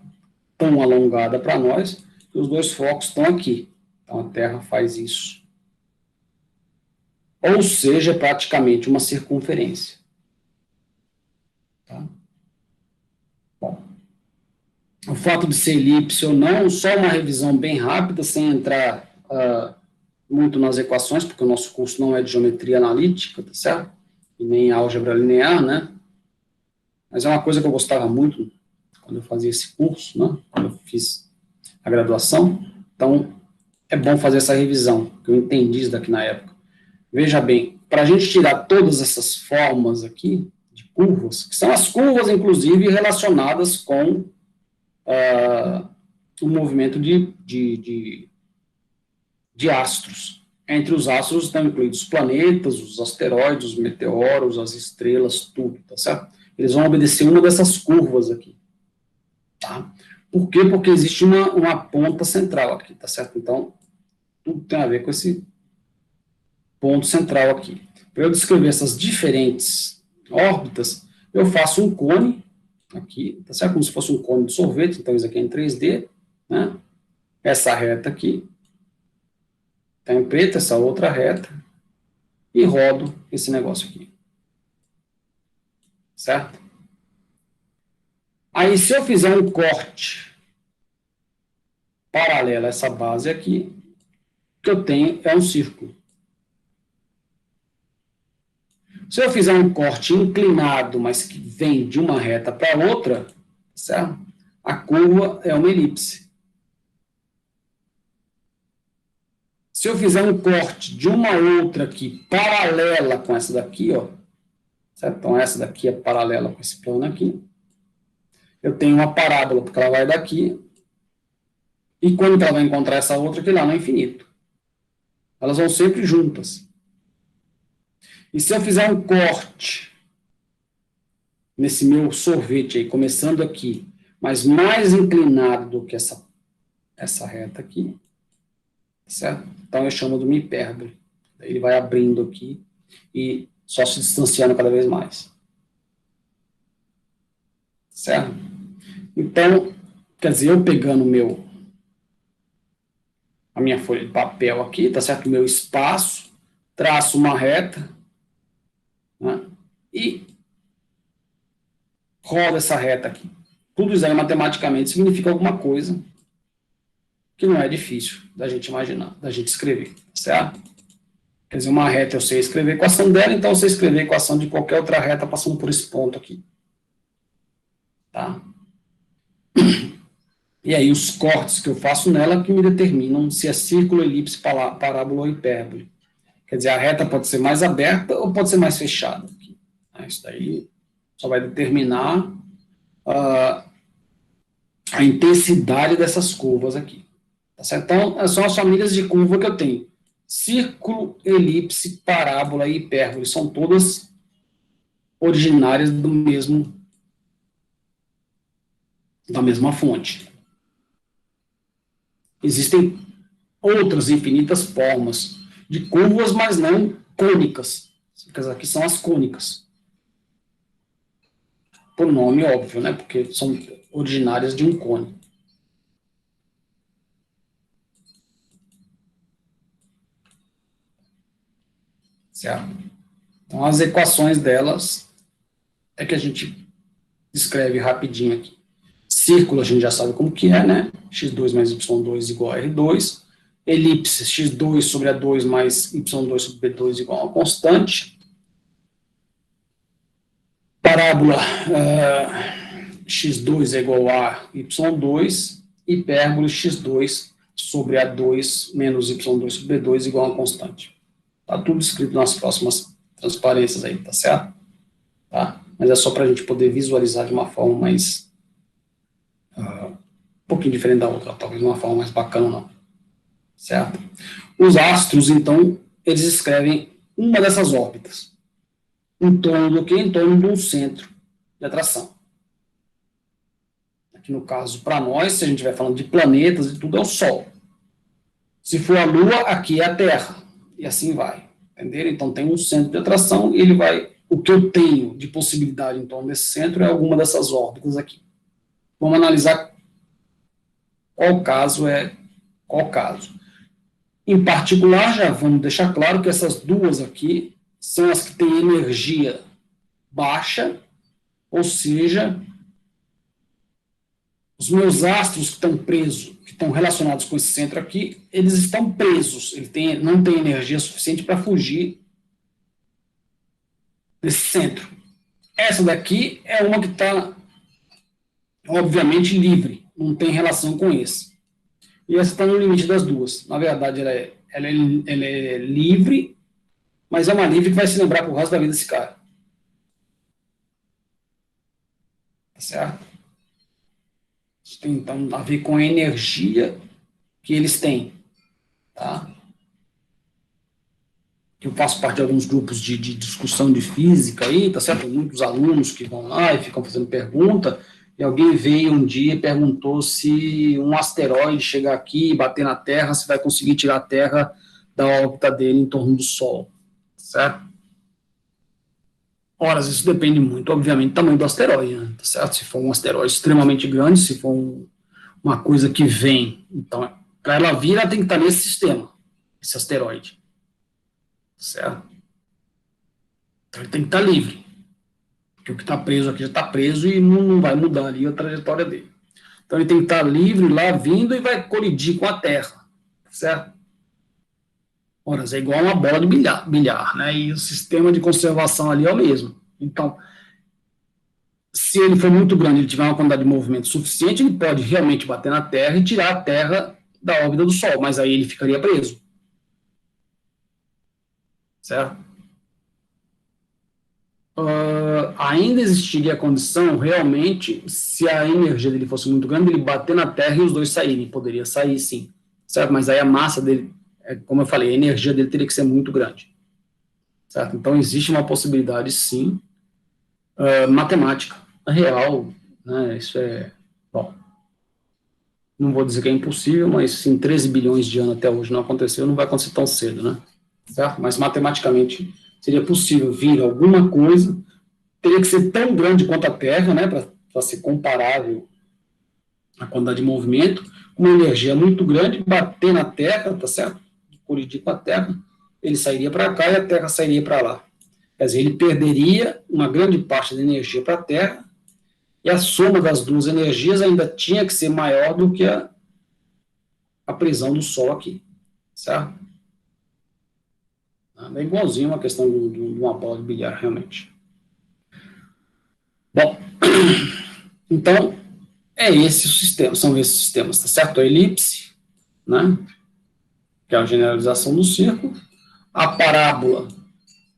tão alongada para nós, e os dois focos estão aqui. Então, a Terra faz isso. Ou seja, é praticamente uma circunferência. Tá? Bom, o fato de ser elipse ou não, só uma revisão bem rápida, sem entrar muito nas equações, porque o nosso curso não é de geometria analítica, tá certo? E nem álgebra linear, né? Mas é uma coisa que eu gostava muito quando eu fazia esse curso, né? Quando eu fiz a graduação. Então, é bom fazer essa revisão, que eu entendi isso daqui na época. Veja bem, para a gente tirar todas essas formas aqui, de curvas, que são as curvas, inclusive, relacionadas com o movimento de astros. Entre os astros estão incluídos os planetas, os asteroides, os meteoros, as estrelas, tudo, tá certo? Eles vão obedecer uma dessas curvas aqui. Tá? Por quê? Porque existe uma ponta central aqui, tá certo? Então, tudo tem a ver com esse ponto central aqui. Para eu descrever essas diferentes órbitas, eu faço um cone aqui, tá certo? Como se fosse um cone de sorvete, então isso aqui é em 3D, né? Essa reta aqui, tá em preto, essa outra reta, e rodo esse negócio aqui. Certo? Aí, se eu fizer um corte paralelo a essa base aqui, o que eu tenho é um círculo. Se eu fizer um corte inclinado, mas que vem de uma reta para outra, certo? A curva é uma elipse. Se eu fizer um corte de uma outra aqui, paralela com essa daqui, ó, certo? Então, essa daqui é paralela com esse plano aqui. Eu tenho uma parábola, porque ela vai daqui. E quando ela vai encontrar essa outra aqui lá no infinito? Elas vão sempre juntas. E se eu fizer um corte nesse meu sorvete aí, começando aqui, mas mais inclinado do que essa reta aqui, certo? Então eu chamo de uma hipérbole. Ele vai abrindo aqui e só se distanciando cada vez mais. Certo? Então, quer dizer, eu pegando a minha folha de papel aqui, tá certo? O meu espaço, traço uma reta, né? E roda essa reta aqui. Tudo isso aí matematicamente significa alguma coisa que não é difícil da gente imaginar, da gente escrever, certo? Quer dizer, uma reta eu sei escrever a equação dela, então eu sei escrever a equação de qualquer outra reta passando por esse ponto aqui. Tá? E aí os cortes que eu faço nela que me determinam se é círculo, elipse, parábola ou hipérbole. Quer dizer, a reta pode ser mais aberta ou pode ser mais fechada. Aqui. Isso daí só vai determinar a intensidade dessas curvas aqui. Tá certo? Então, são as famílias de curva que eu tenho. Círculo, elipse, parábola e hipérbole. São todas originárias da mesma fonte. Existem outras infinitas formas de curvas, mas não cônicas. Essas aqui são as cônicas. Por nome, óbvio, né? Porque são originárias de um cone. Certo? Então, as equações delas é que a gente escreve rapidinho aqui. Círculo a gente já sabe como que é, né? x2 mais y2 igual a r2. Elipse, x2 sobre a2 mais y2 sobre b2 igual a uma constante. Parábola, x2 é igual a y2. Hipérbole, x2 sobre a2 menos y2 sobre b2 igual a uma constante. Tá tudo escrito nas próximas transparências aí, tá certo? Tá? Mas é só para a gente poder visualizar de uma forma mais um pouquinho diferente da outra, talvez de uma forma mais bacana não, certo? Os astros, então, eles escrevem uma dessas órbitas, em torno do que? Em torno de um centro de atração. Aqui no caso, para nós, se a gente estiver falando de planetas e tudo, é o Sol. Se for a Lua, aqui é a Terra, e assim vai, entenderam? Então tem um centro de atração, e ele vai, o que eu tenho de possibilidade em torno desse centro é alguma dessas órbitas aqui. Vamos analisar qual caso é qual caso. Em particular, já vamos deixar claro que essas duas aqui são as que têm energia baixa, ou seja, os meus astros que estão presos, que estão relacionados com esse centro aqui, eles estão presos, não tem energia suficiente para fugir desse centro. Essa daqui é uma que está, obviamente, livre, não tem relação com esse. E essa está no limite das duas. Na verdade, ela é livre, mas é uma livre que vai se lembrar pro resto da vida desse cara. Tá certo? Isso tem, então, a ver com a energia que eles têm. Tá? Eu faço parte de alguns grupos de discussão de física aí, tá certo? Tem muitos alunos que vão lá e ficam fazendo pergunta. E alguém veio um dia e perguntou se um asteroide chegar aqui e bater na Terra, se vai conseguir tirar a Terra da órbita dele em torno do Sol, certo? Ora, isso depende muito, obviamente, do tamanho do asteroide, né? Tá certo? Se for um asteroide extremamente grande, se for uma coisa que vem, então, para ela vir, ela tem que estar nesse sistema, esse asteroide, certo? Então, ele tem que estar livre. Porque o que está preso aqui já está preso e não vai mudar ali a trajetória dele. Então ele tem que estar livre lá, vindo, e vai colidir com a Terra, certo? Ora, é igual a uma bola de bilhar, né? E o sistema de conservação ali é o mesmo. Então, se ele for muito grande, ele tiver uma quantidade de movimento suficiente, ele pode realmente bater na Terra e tirar a Terra da órbita do Sol, mas aí ele ficaria preso. Certo? Ainda existiria a condição, realmente, se a energia dele fosse muito grande, ele bater na Terra e os dois saírem. Poderia sair, sim. Certo? Mas aí a massa dele, como eu falei, a energia dele teria que ser muito grande. Certo? Então, existe uma possibilidade, sim, matemática, real, né? Isso é, bom, não vou dizer que é impossível, mas sim, 13 bilhões de anos até hoje não aconteceu, não vai acontecer tão cedo, né? Certo? Mas matematicamente seria possível vir alguma coisa, teria que ser tão grande quanto a Terra, né, para ser comparável à quantidade de movimento, uma energia muito grande, bater na Terra, tá certo? Colidir com a Terra, ele sairia para cá e a Terra sairia para lá. Quer dizer, ele perderia uma grande parte da energia para a Terra, e a soma das duas energias ainda tinha que ser maior do que a prisão do Sol aqui, certo? É igualzinho uma questão de uma bola de bilhar, realmente. Bom, então, esse o sistema, são esses sistemas, tá certo? A elipse, né, que é a generalização do círculo, a parábola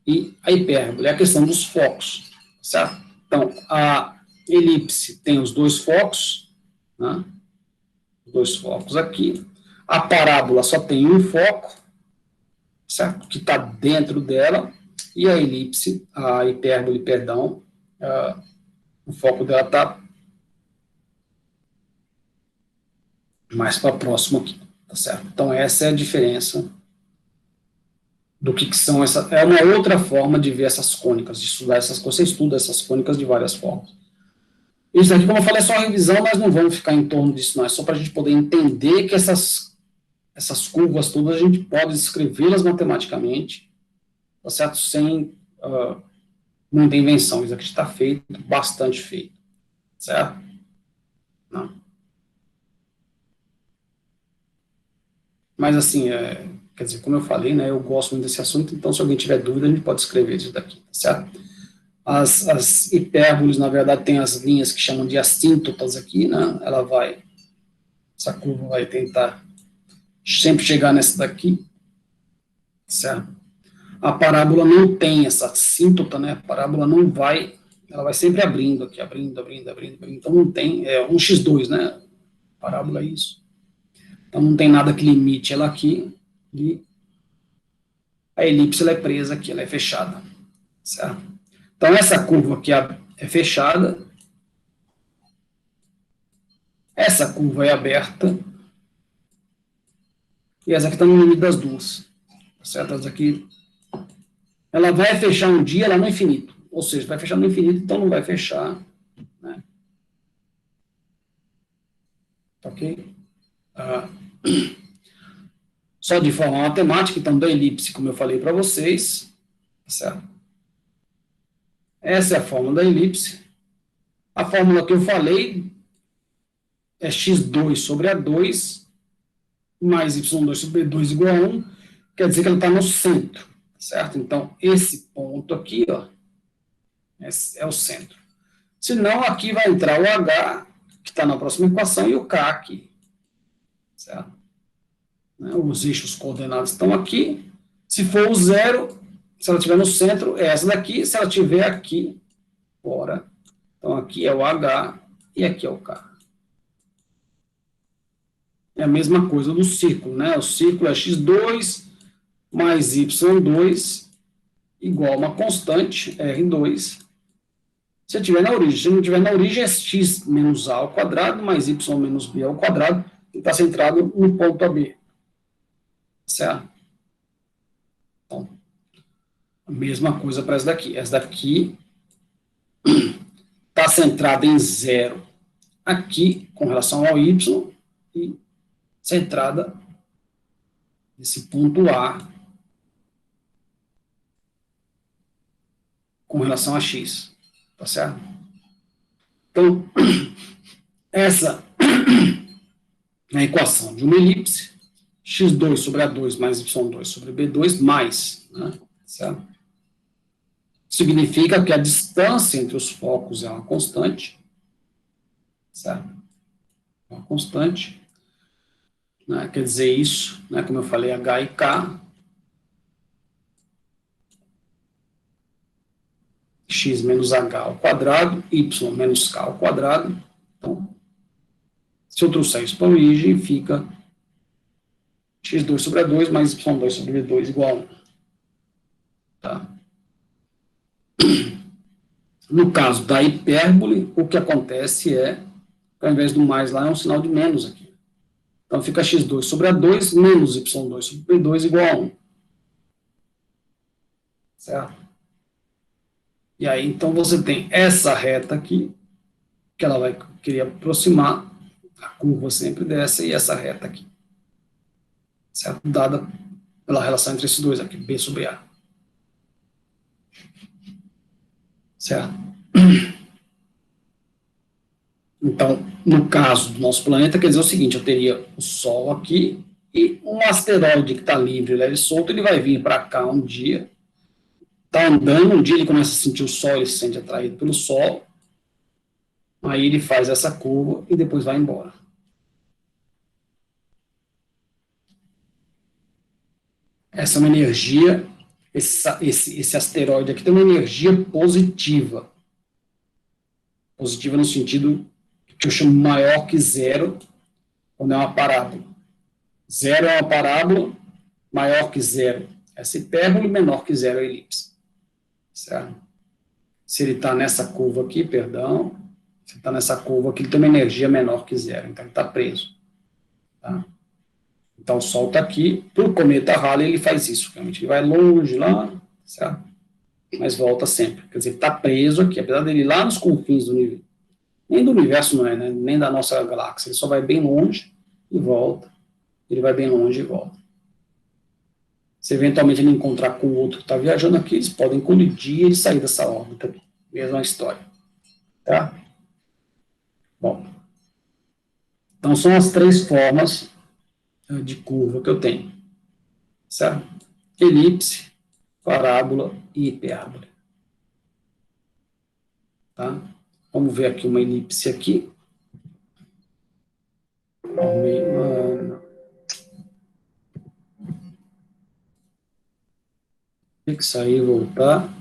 e a hipérbole, é a questão dos focos, certo? Então, a elipse tem os dois focos, né, os dois focos aqui, a parábola só tem um foco, certo? Que está dentro dela, e a elipse, a hipérbole, perdão, o foco dela está mais para próximo aqui, tá certo? Então, essa é a diferença do que são essas. É uma outra forma de ver essas cônicas, de estudar essas coisas. Você estuda essas cônicas de várias formas. Isso aqui, como eu falei, é só revisão, mas não vamos ficar em torno disso, não. É só para a gente poder entender que essas curvas todas a gente pode escrevê-las matematicamente, tá certo? Sem muita invenção. Isso aqui está feito, bastante feito, certo? Não. Mas, assim, quer dizer, como eu falei, né, eu gosto muito desse assunto, então, se alguém tiver dúvida, a gente pode escrever isso daqui, tá certo? As hipérboles, na verdade, tem as linhas que chamam de assíntotas aqui, né? Essa curva vai tentar sempre chegar nessa daqui, certo? A parábola não tem essa assíntota, né? A parábola não vai, ela vai sempre abrindo aqui, abrindo. Então não tem, é um x2, né? Parábola é isso. Então não tem nada que limite ela aqui, e a elipse ela é presa aqui, ela é fechada, certo? Então, essa curva aqui é fechada, essa curva é aberta, e essa aqui está no limite das duas, certo? Essa aqui, ela vai fechar um dia lá no infinito, ou seja, vai fechar no infinito, então não vai fechar, né? Ok? Só de forma matemática, então, da elipse, como eu falei para vocês, certo? Essa é a fórmula da elipse. A fórmula que eu falei é x2 sobre A2 mais y2 sobre B2 igual a 1, quer dizer que ela está no centro, certo? Então, esse ponto aqui, ó, esse é o centro. Senão, aqui vai entrar o H, que está na próxima equação, e o K aqui, certo? Os eixos coordenados estão aqui. Se for o zero, se ela estiver no centro, é essa daqui. Se ela estiver aqui, fora, então aqui é o H e aqui é o K. É a mesma coisa do círculo, né? O círculo é x2 mais y2 igual a uma constante, R2, se estiver na origem. Se não estiver na origem, é x menos a ao quadrado mais y menos b ao quadrado, que está centrado no ponto AB. Certo? Então, a mesma coisa para essa daqui. Essa daqui está centrada em zero aqui, com relação ao y, e centrada nesse ponto A, com relação a x. Tá certo? Então, essa é a equação de uma elipse, x2 sobre A2 mais y2 sobre B2 mais, né? Certo? Significa que a distância entre os focos é uma constante, certo? Uma constante, né? Quer dizer isso, né? Como eu falei, H e K, x menos H ao quadrado, y menos K ao quadrado. Então, se eu trouxer isso para a origem, fica x2 sobre A2 mais y2 sobre B2 igual a 1. Tá? No caso da hipérbole, o que acontece é, ao invés do mais lá, é um sinal de menos aqui. Então, fica x2 sobre A2 menos y2 sobre B2 igual a 1. Certo? E aí, então, você tem essa reta aqui, que ela vai querer aproximar, a curva sempre dessa, e essa reta aqui. Certo? Dada pela relação entre esses dois aqui, B sobre A. Certo? Então, no caso do nosso planeta, quer dizer o seguinte, eu teria o Sol aqui, e um asteroide que está livre, leve solto, ele vai vir para cá um dia, está andando, um dia ele começa a sentir o Sol, ele se sente atraído pelo Sol, aí ele faz essa curva e depois vai embora. Essa é uma energia, esse asteroide aqui tem uma energia positiva. Positiva no sentido que eu chamo maior que zero, quando é uma parábola. Zero é uma parábola, maior que zero. Essa hipérbole, menor que zero é a elipse. Certo? Se ele está nessa curva aqui, perdão, se ele está nessa curva aqui, ele tem uma energia menor que zero, então ele está preso. Tá? Então, o Sol está aqui. Para o cometa Halley, ele faz isso. Realmente, ele vai longe lá, certo? Mas volta sempre. Quer dizer, ele está preso aqui. Apesar dele ir lá nos confins do universo. Nem do universo não é, né? Nem da nossa galáxia. Ele só vai bem longe e volta. Ele vai bem longe e volta. Se eventualmente ele encontrar com o outro que está viajando aqui, eles podem colidir e sair dessa órbita. Mesma história. Tá? Bom. Então, são as 3 formas de curva que eu tenho. Certo? Elipse, parábola e hipérbole. Tá? Vamos ver aqui uma elipse aqui. Arrumei uma... Tem que sair e voltar.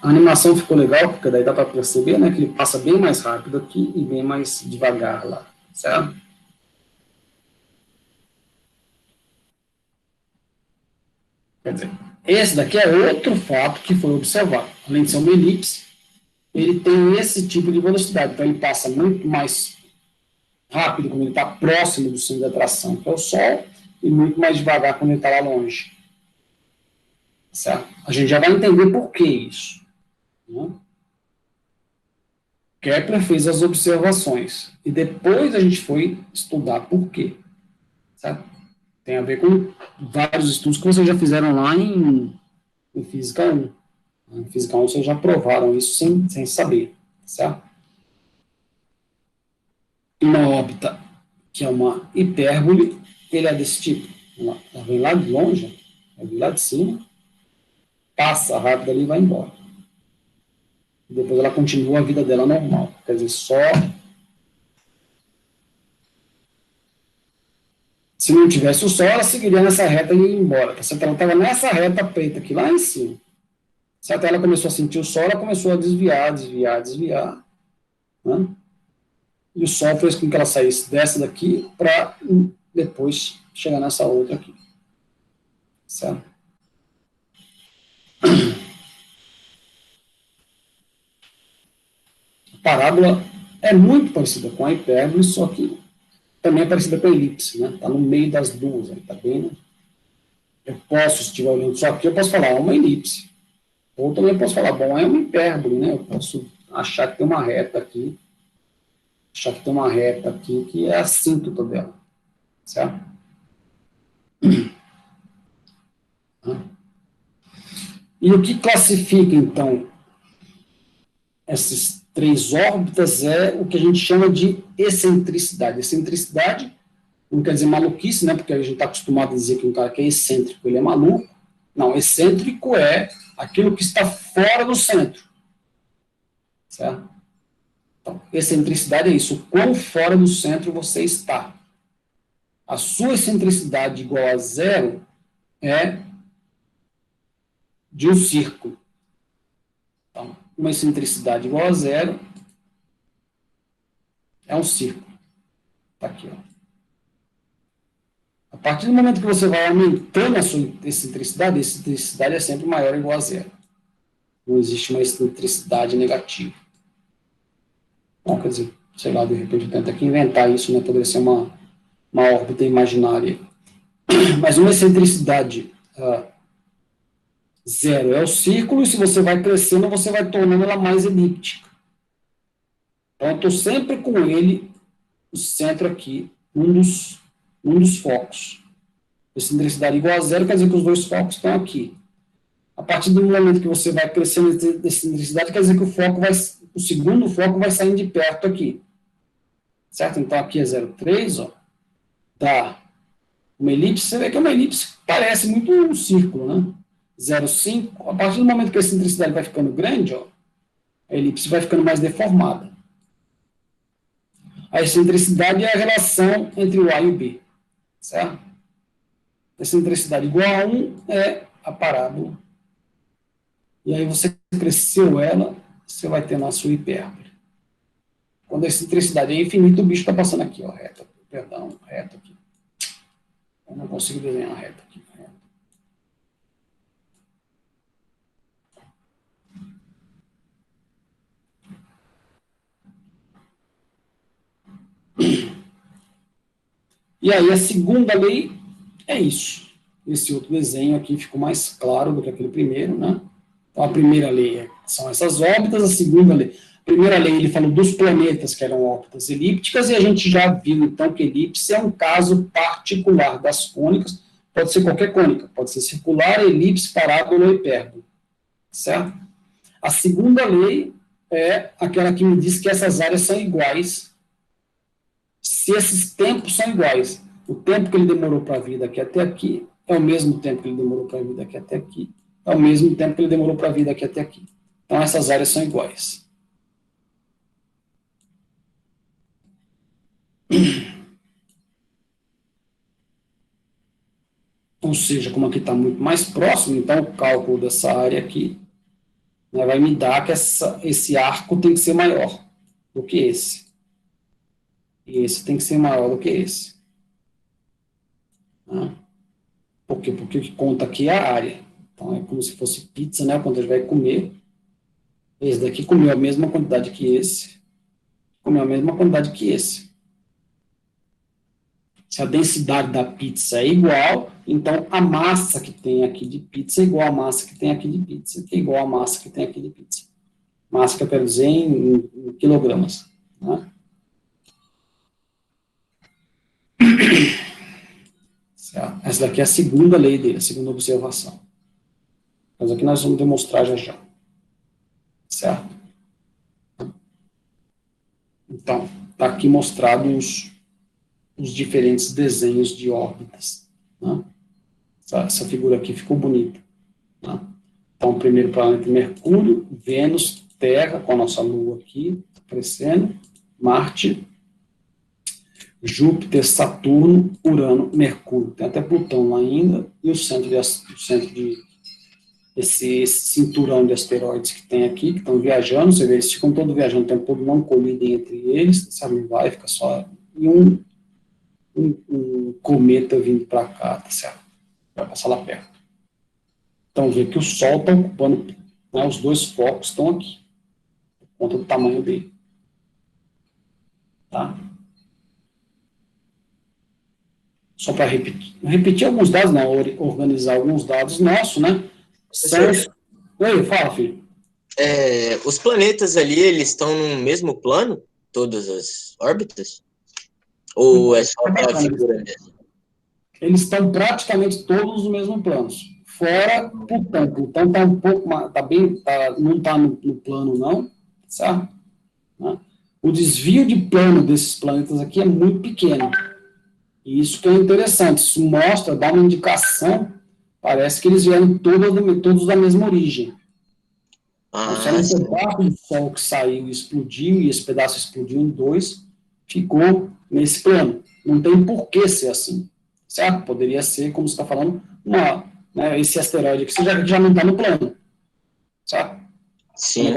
A animação ficou legal, porque daí dá para perceber, né, que ele passa bem mais rápido aqui e bem mais devagar lá, certo? Quer dizer, esse daqui é outro fato que foi observado. Além de ser uma elipse, ele tem esse tipo de velocidade, então ele passa muito mais rápido quando ele está próximo do centro de atração, que é o Sol, e muito mais devagar quando ele está lá longe. Certo? A gente já vai entender por que isso. Né? Kepler fez as observações e depois a gente foi estudar por quê. Certo? Tem a ver com vários estudos que vocês já fizeram lá em Física 1. Em Física 1 vocês já provaram isso sem saber. Certo? Uma órbita que é uma hipérbole, ele é desse tipo. Ela vem lá de longe, ela vem lá de cima, passa rápido ali e vai embora. E depois ela continua a vida dela normal. Quer dizer, só... Se não tivesse o Sol, ela seguiria nessa reta e ia embora. Tá certo? Ela estava nessa reta preta aqui, lá em cima. Certo? Ela começou a sentir o Sol, ela começou a desviar. Né? E o Sol fez com que ela saísse dessa daqui para depois chegar nessa outra aqui. Certo? A parábola é muito parecida com a hipérbole, só que também é parecida com a elipse, né? Está no meio das duas, está bem, né? Eu posso, se estiver olhando só aqui, eu posso falar, é uma elipse. Ou também posso falar, bom, é uma hipérbole, né? Eu posso achar que tem uma reta aqui, que é a assíntota dela, certo? E o que classifica, então, essas 3 órbitas é o que a gente chama de excentricidade. Excentricidade não quer dizer maluquice, né? Porque a gente está acostumado a dizer que um cara que é excêntrico, ele é maluco. Não, excêntrico é aquilo que está fora do centro, certo? Então, excentricidade é isso, o quão fora do centro você está. A sua excentricidade igual a 0 é de um círculo. Então, uma excentricidade igual a 0 é um círculo. Está aqui, ó. A partir do momento que você vai aumentando a sua excentricidade é sempre maior ou igual a 0. Não existe uma excentricidade negativa. Bom, quer dizer, sei lá, de repente eu tento aqui inventar isso, né? Poderia ser uma órbita imaginária. Mas uma excentricidade 0 é o círculo, e se você vai crescendo, você vai tornando ela mais elíptica. Então, eu estou sempre com ele, o centro aqui, num dos focos. Excentricidade igual a 0 quer dizer que os 2 focos estão aqui. A partir do momento que você vai crescendo a excentricidade, quer dizer que o segundo foco vai saindo de perto aqui. Certo? Então, aqui é 0,3, ó. Dá uma elipse, você vê que uma elipse parece muito um círculo, né? 0,5, a partir do momento que a excentricidade vai ficando grande, ó, a elipse vai ficando mais deformada. A excentricidade é a relação entre o A e o B, certo? A excentricidade igual a 1 é a parábola. E aí você cresceu ela, você vai ter na sua hipérbole. Quando a excentricidade é infinita, o bicho está passando aqui, ó, reta aqui. Eu não consigo desenhar reta aqui. E aí a segunda lei é isso. Esse outro desenho aqui ficou mais claro do que aquele primeiro, né? Então, a primeira lei são essas órbitas, a segunda lei. A primeira lei, ele falou dos planetas que eram órbitas elípticas, e a gente já viu, então, que elipse é um caso particular das cônicas, pode ser qualquer cônica, pode ser circular, elipse, parábola ou hipérbole, certo? A segunda lei é aquela que me diz que essas áreas são iguais, se esses tempos são iguais. O tempo que ele demorou para vir daqui até aqui é o mesmo tempo que ele demorou para vir daqui até aqui, é o mesmo tempo que ele demorou para vir daqui até aqui. Então, essas áreas são iguais. Ou seja, como aqui está muito mais próximo, então o cálculo dessa área aqui, né, vai me dar que esse arco tem que ser maior do que esse. E esse tem que ser maior do que esse. Né? Por quê? Porque o que conta aqui é a área. Então, é como se fosse pizza, né? Quando a gente vai comer. Esse daqui comeu a mesma quantidade que esse. Comeu a mesma quantidade que esse. Se a densidade da pizza é igual, então a massa que tem aqui de pizza é igual à massa que tem aqui de pizza, que é igual à massa que tem aqui de pizza. Massa que eu quero dizer em quilogramas. Né? Essa daqui é a segunda lei dele, a segunda observação. Mas aqui nós vamos demonstrar já já. Certo? Então, está aqui mostrado os diferentes desenhos de órbitas. Né? Essa figura aqui ficou bonita. Né? Então, o primeiro planeta Mercúrio, Vênus, Terra, com a nossa Lua aqui, aparecendo, Marte, Júpiter, Saturno, Urano, Mercúrio. Tem até Plutão lá ainda, e o centro de esse cinturão de asteroides que tem aqui, que estão viajando, você vê, eles ficam todos viajando o tempo todo, não colidem entre eles, sabe, não vai, fica só, e um cometa vindo para cá, tá certo? Vai passar lá perto. Então, vê que o Sol está ocupando, né, os dois focos estão aqui, por conta do tamanho dele. Tá? Só para repetir alguns dados, não, organizar alguns dados nossos, né? Oi, fala, filho. Os planetas ali, eles estão no mesmo plano? Todas as órbitas? Ou é só para a figura mesmo? Eles estão praticamente todos nos mesmos planos. Fora Plutão. Plutão está um pouco mais, não está no plano, não, certo? Né? O desvio de plano desses planetas aqui é muito pequeno. E isso que é interessante. Isso mostra, dá uma indicação, parece que eles vieram todos da mesma origem. Então, só um pedaço do Sol que saiu e explodiu, e esse pedaço explodiu em dois, ficou nesse plano. Não tem por que ser assim. Certo? Poderia ser, como você está falando, né, esse asteroide aqui já não está no plano. Certo? Sim.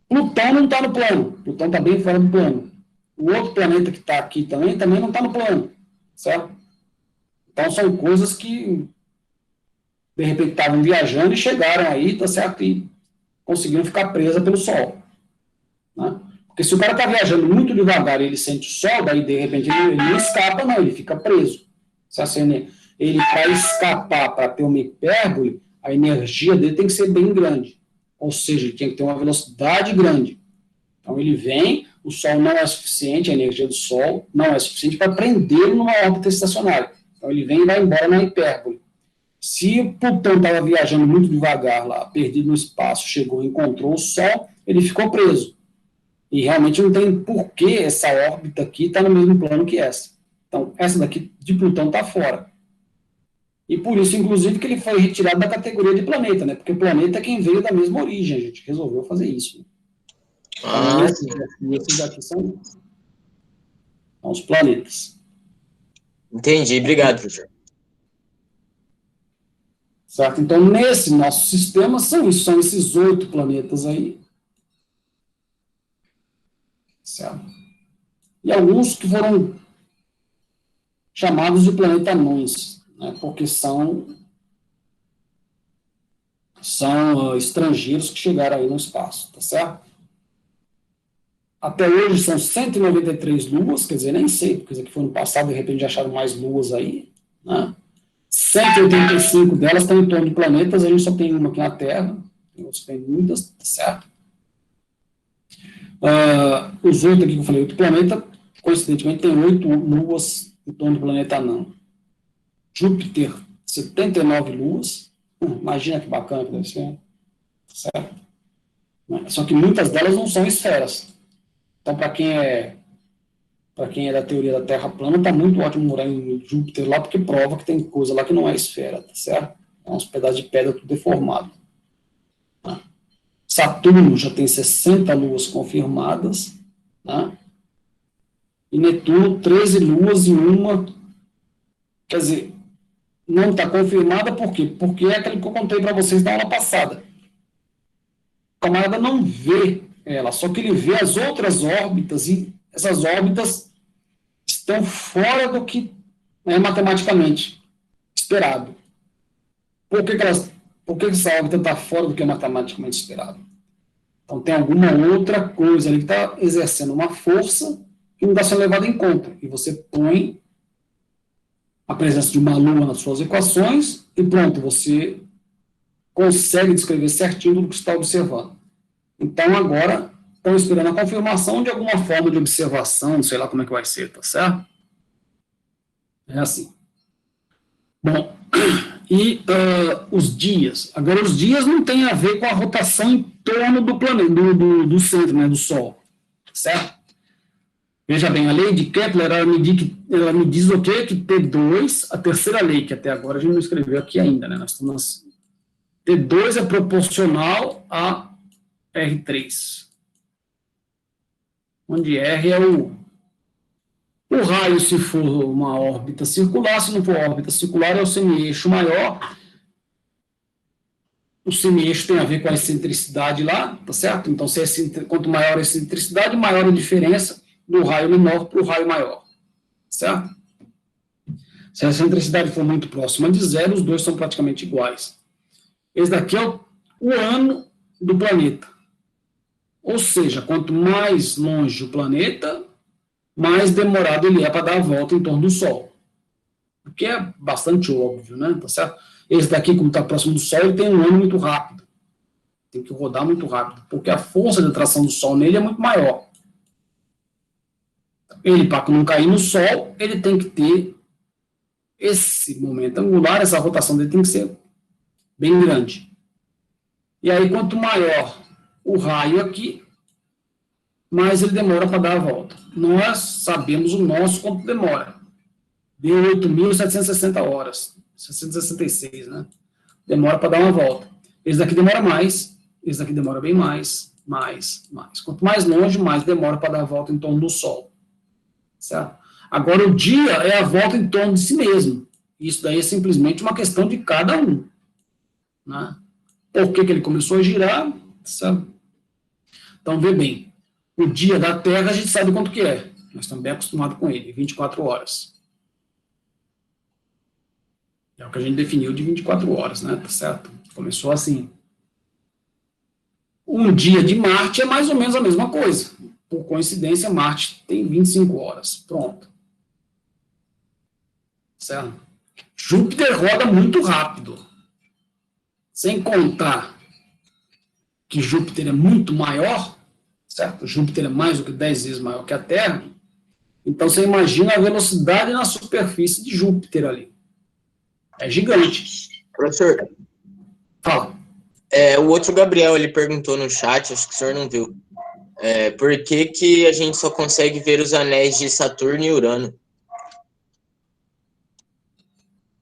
Plutão não está no plano. Plutão está bem fora do plano. O outro planeta que está aqui também não está no plano. Certo? Então, são coisas que, de repente, estavam viajando e chegaram aí, tá certo? E conseguiram ficar presa pelo Sol. Né? Porque se o cara está viajando muito devagar e ele sente o Sol, daí, de repente, ele não escapa, não, ele fica preso. Ele, para escapar, para ter uma hipérbole, a energia dele tem que ser bem grande. Ou seja, ele tem que ter uma velocidade grande. Então, ele vem, o Sol não é suficiente, a energia do Sol não é suficiente para prendê-lo numa órbita estacionária. Então, ele vem e vai embora na hipérbole. Se o Plutão estava viajando muito devagar lá, perdido no espaço, chegou e encontrou o Sol, ele ficou preso. E realmente não tem porquê essa órbita aqui estar no mesmo plano que essa. Então, essa daqui de Plutão está fora. E por isso, inclusive, que ele foi retirado da categoria de planeta, né? Porque o planeta é quem veio da mesma origem, a gente resolveu fazer isso. Né? Então, esses daqui são os planetas. Entendi, obrigado, professor. Certo? Então, nesse nosso sistema, são esses 8 planetas aí. Certo? E alguns que foram chamados de planeta anões, né? Porque são estrangeiros que chegaram aí no espaço, tá certo? Até hoje são 193 luas, quer dizer, nem sei, porque isso aqui foi no passado, de repente já acharam mais luas aí, né? 185 delas estão em torno de planetas, a gente só tem uma aqui na Terra, tem outros que tem muitas, tá certo? Os 8 aqui que eu falei, 8 planetas, coincidentemente tem 8 luas em torno do planeta Anã. Júpiter, 79 luas, imagina que bacana que deve ser, certo? Só que muitas delas não são esferas. Então, para quem é da teoria da Terra plana, está muito ótimo morar em Júpiter lá, porque prova que tem coisa lá que não é esfera, tá certo? É uns pedaços de pedra tudo deformado. Né? Saturno já tem 60 luas confirmadas, né? E Netuno, 13 luas e uma, quer dizer, não está confirmada, por quê? Porque é aquilo que eu contei para vocês na aula passada. O camarada não vê ela, só que ele vê as outras órbitas, e essas órbitas estão fora do que é matematicamente esperado. Por que essa órbita está fora do que é matematicamente esperado? Então, tem alguma outra coisa ali que está exercendo uma força que não está sendo levada em conta. E você põe a presença de uma lua nas suas equações e pronto, você consegue descrever certinho tudo que você está observando. Então, agora, estão esperando a confirmação de alguma forma de observação, não sei lá como é que vai ser, tá certo? É assim. Bom, e os dias. Agora, os dias não tem a ver com a rotação em torno do planeta, do centro, né, do Sol, certo? Veja bem, a lei de Kepler, ela me diz o quê? Que T2, a terceira lei, que até agora a gente não escreveu aqui ainda, né? Nós estamos T2 é proporcional a R3. Onde R é o raio, se for uma órbita circular, se não for órbita circular, é o semi-eixo maior. O semi-eixo tem a ver com a excentricidade lá, tá certo? Então, quanto maior a excentricidade, maior a diferença do raio menor para o raio maior, certo? Se a excentricidade for muito próxima de zero, os dois são praticamente iguais. Esse daqui é o ano do planeta. Ou seja, quanto mais longe o planeta, mais demorado ele é para dar a volta em torno do Sol. O que é bastante óbvio, né? Tá certo? Esse daqui, como está próximo do Sol, ele tem um ano muito rápido. Tem que rodar muito rápido, porque a força de atração do Sol nele é muito maior. Ele, para não cair no Sol, ele tem que ter esse momento angular, essa rotação dele tem que ser bem grande. E aí, quanto maior o raio aqui, mais ele demora para dar a volta. Nós sabemos o nosso quanto demora. Deu 8.760 horas. 766, né? Demora para dar uma volta. Esse daqui demora mais, esse daqui demora bem mais. Quanto mais longe, mais demora para dar a volta em torno do Sol. Certo? Agora, o dia é a volta em torno de si mesmo. Isso daí é simplesmente uma questão de cada um. Né? Por que ele começou a girar? Sabe? Então, vê bem. O dia da Terra, a gente sabe quanto que é. Nós estamos bem acostumados com ele, 24 horas. É o que a gente definiu de 24 horas, né? Tá certo? Começou assim. Um dia de Marte é mais ou menos a mesma coisa. Por coincidência, Marte tem 25 horas. Pronto. Certo? Júpiter roda muito rápido. Sem contar que Júpiter é muito maior, certo? Júpiter é mais do que 10 vezes maior que a Terra. Então, você imagina a velocidade na superfície de Júpiter ali. É gigante. Professor, Fala. O outro Gabriel, ele perguntou no chat, acho que o senhor não viu, por que a gente só consegue ver os anéis de Saturno e Urano?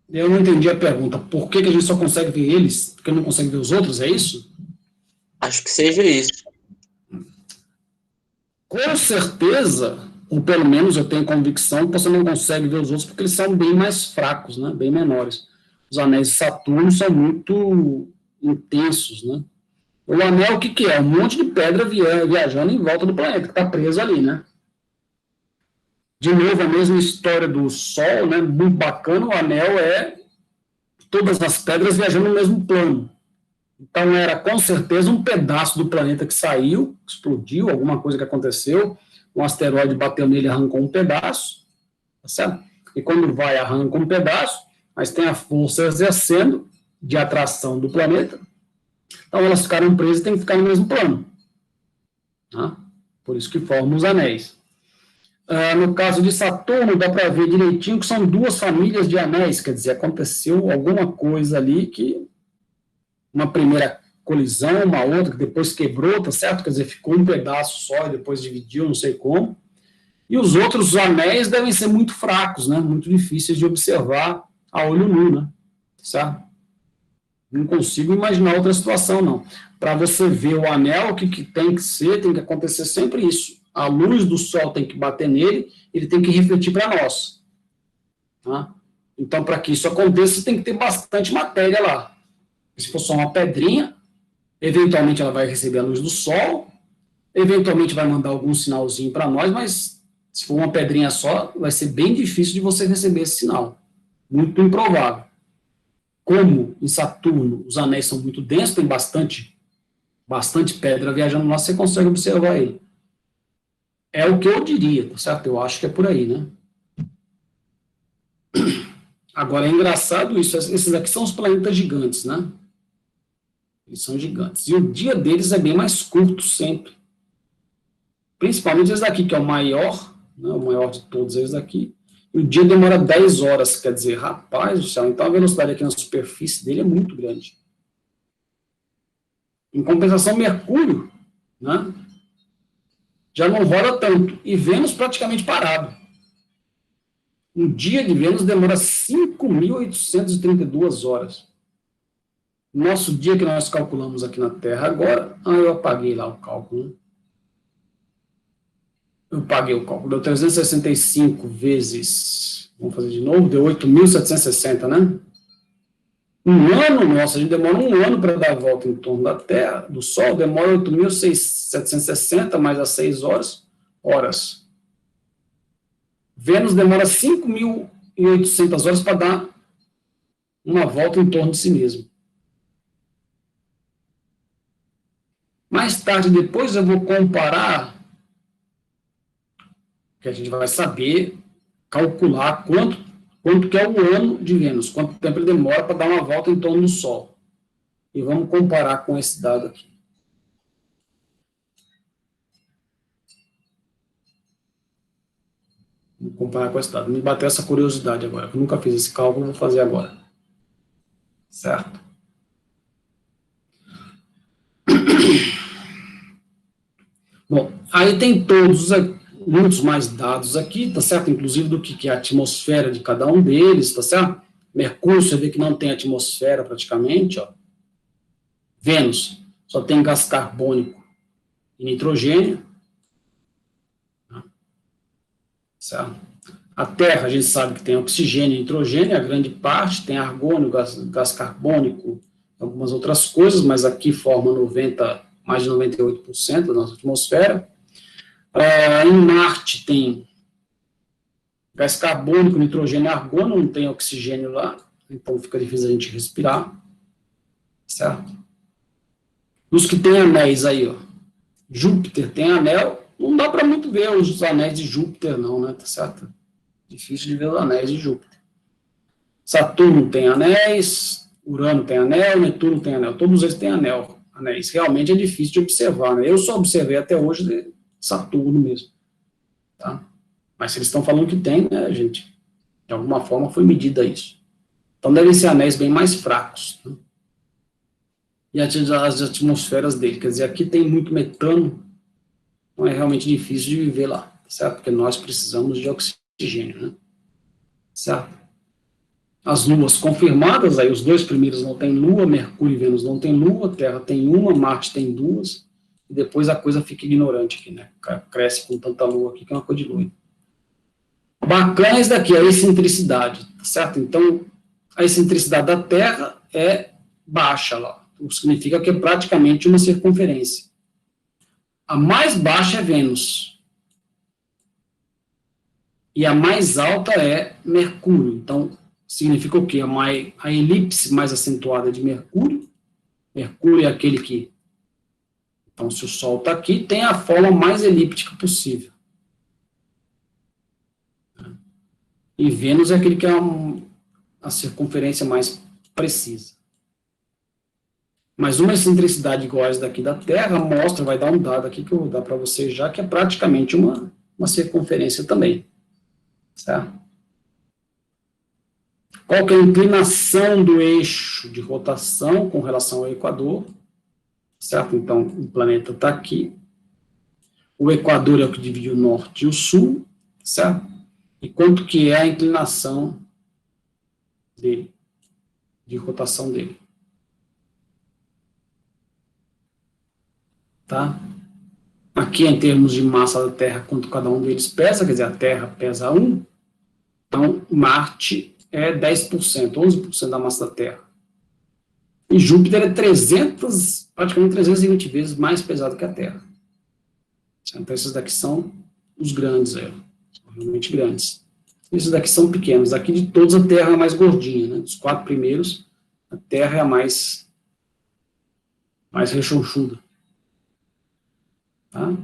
Eu não entendi a pergunta. Por que a gente só consegue ver eles? Porque não consegue ver os outros, é isso? Acho que seja isso. Com certeza, ou pelo menos eu tenho convicção que você não consegue ver os outros porque eles são bem mais fracos, né? Bem menores. Os anéis de Saturno são muito intensos, né? O anel, o que é? Um monte de pedra viajando em volta do planeta, que está preso ali, né? De novo, a mesma história do Sol, né? Muito bacana, o anel é todas as pedras viajando no mesmo plano. Então, era com certeza um pedaço do planeta que saiu, explodiu, alguma coisa que aconteceu, um asteroide bateu nele e arrancou um pedaço, tá certo? E quando vai, arranca um pedaço, mas tem a força exercendo de atração do planeta, então elas ficaram presas e têm que ficar no mesmo plano. Tá? Por isso que formam os anéis. No caso de Saturno, dá para ver direitinho que são duas famílias de anéis, quer dizer, aconteceu alguma coisa ali que uma primeira colisão, uma outra que depois quebrou, tá certo? Quer dizer, ficou um pedaço só e depois dividiu, não sei como. E os outros anéis devem ser muito fracos, né? Muito difíceis de observar a olho nu, né? Certo? Não consigo imaginar outra situação, não. Para você ver o anel, o que tem que ser, tem que acontecer sempre isso. A luz do sol tem que bater nele, ele tem que refletir para nós. Tá? Então, para que isso aconteça, tem que ter bastante matéria lá. Se for só uma pedrinha, eventualmente ela vai receber a luz do sol, eventualmente vai mandar algum sinalzinho para nós, mas se for uma pedrinha só, vai ser bem difícil de você receber esse sinal. Muito improvável. Como em Saturno os anéis são muito densos, tem bastante pedra viajando lá, você consegue observar ele. É o que eu diria, tá certo? Eu acho que é por aí, né? Agora, é engraçado isso, esses aqui são os planetas gigantes, né? Eles são gigantes. E o dia deles é bem mais curto sempre. Principalmente esse daqui, que é o maior, né? O maior de todos eles daqui. E o dia demora 10 horas, quer dizer, rapaz do céu, então a velocidade aqui na superfície dele é muito grande. Em compensação, Mercúrio, né? Já não roda tanto. E Vênus praticamente parado. Um dia de Vênus demora 5.832 horas. Nosso dia que nós calculamos aqui na Terra agora, eu apaguei lá o cálculo. Né? Eu paguei o cálculo. Deu 365 vezes, vamos fazer de novo, deu 8.760, né? Um ano, nossa, a gente demora um ano para dar a volta em torno da Terra, do Sol, demora 8.760 mais as 6 horas. Vênus demora 5.800 horas para dar uma volta em torno de si mesmo. Mais tarde, depois, eu vou comparar, que a gente vai saber calcular quanto que é o ano de Vênus, quanto tempo ele demora para dar uma volta em torno do Sol. E vamos comparar com esse dado aqui. Vamos comparar com esse dado. Me bateu essa curiosidade agora. Eu nunca fiz esse cálculo, vou fazer agora. Certo? Bom, aí tem muitos mais dados aqui, tá certo? Inclusive do que é a atmosfera de cada um deles, tá certo? Mercúrio, você vê que não tem atmosfera praticamente, ó. Vênus, só tem gás carbônico e nitrogênio. Certo? A Terra, a gente sabe que tem oxigênio e nitrogênio, a grande parte, tem argônio, gás carbônico, algumas outras coisas, mas aqui forma mais de 98% da nossa atmosfera. Em Marte tem gás carbônico, nitrogênio e argônio, não tem oxigênio lá, então fica difícil a gente respirar, certo? Os que tem anéis aí, ó, Júpiter tem anel, não dá para muito ver os anéis de Júpiter não, né, tá certo? Difícil de ver os anéis de Júpiter. Saturno tem anéis, Urano tem anel, Netuno tem anel, todos eles têm anéis, realmente é difícil de observar, né? Eu só observei até hoje de Saturno mesmo, tá? Mas se eles estão falando que tem, né, gente, de alguma forma foi medida isso. Então devem ser anéis bem mais fracos, né? E as atmosferas dele, quer dizer, aqui tem muito metano, então é realmente difícil de viver lá, certo? Porque nós precisamos de oxigênio, né? Certo? As luas confirmadas, aí os dois primeiros não tem lua, Mercúrio e Vênus não tem lua, Terra tem uma, Marte tem duas, e depois a coisa fica ignorante aqui, né? Cresce com tanta lua aqui que é uma coisa de doido. Bacana isso daqui, a excentricidade, certo? Então, a excentricidade da Terra é baixa lá, o que significa que é praticamente uma circunferência. A mais baixa é Vênus. E a mais alta é Mercúrio. Então, significa o quê? A elipse mais acentuada é de Mercúrio Mercúrio é aquele que... Então, se o Sol está aqui, tem a forma mais elíptica possível. E Vênus é aquele que é a circunferência mais precisa. Mas uma excentricidade igual a essa daqui da Terra mostra, vai dar um dado aqui que eu vou dar para vocês já, que é praticamente uma circunferência também. Certo? Qual que é a inclinação do eixo de rotação com relação ao Equador? Certo? Então, o planeta está aqui. O Equador é o que divide o norte e o sul, certo? E quanto que é a inclinação dele, de rotação dele. Tá? Aqui, em termos de massa da Terra, quanto cada um deles pesa, quer dizer, a Terra pesa 1, então Marte é 10%, 11% da massa da Terra. E Júpiter é praticamente 320 vezes mais pesado que a Terra. Então, esses daqui são os grandes, são realmente grandes. Esses daqui são pequenos. Aqui de todos, a Terra é a mais gordinha, né? Dos 4 primeiros, a Terra é a mais rechonchuda. Tá?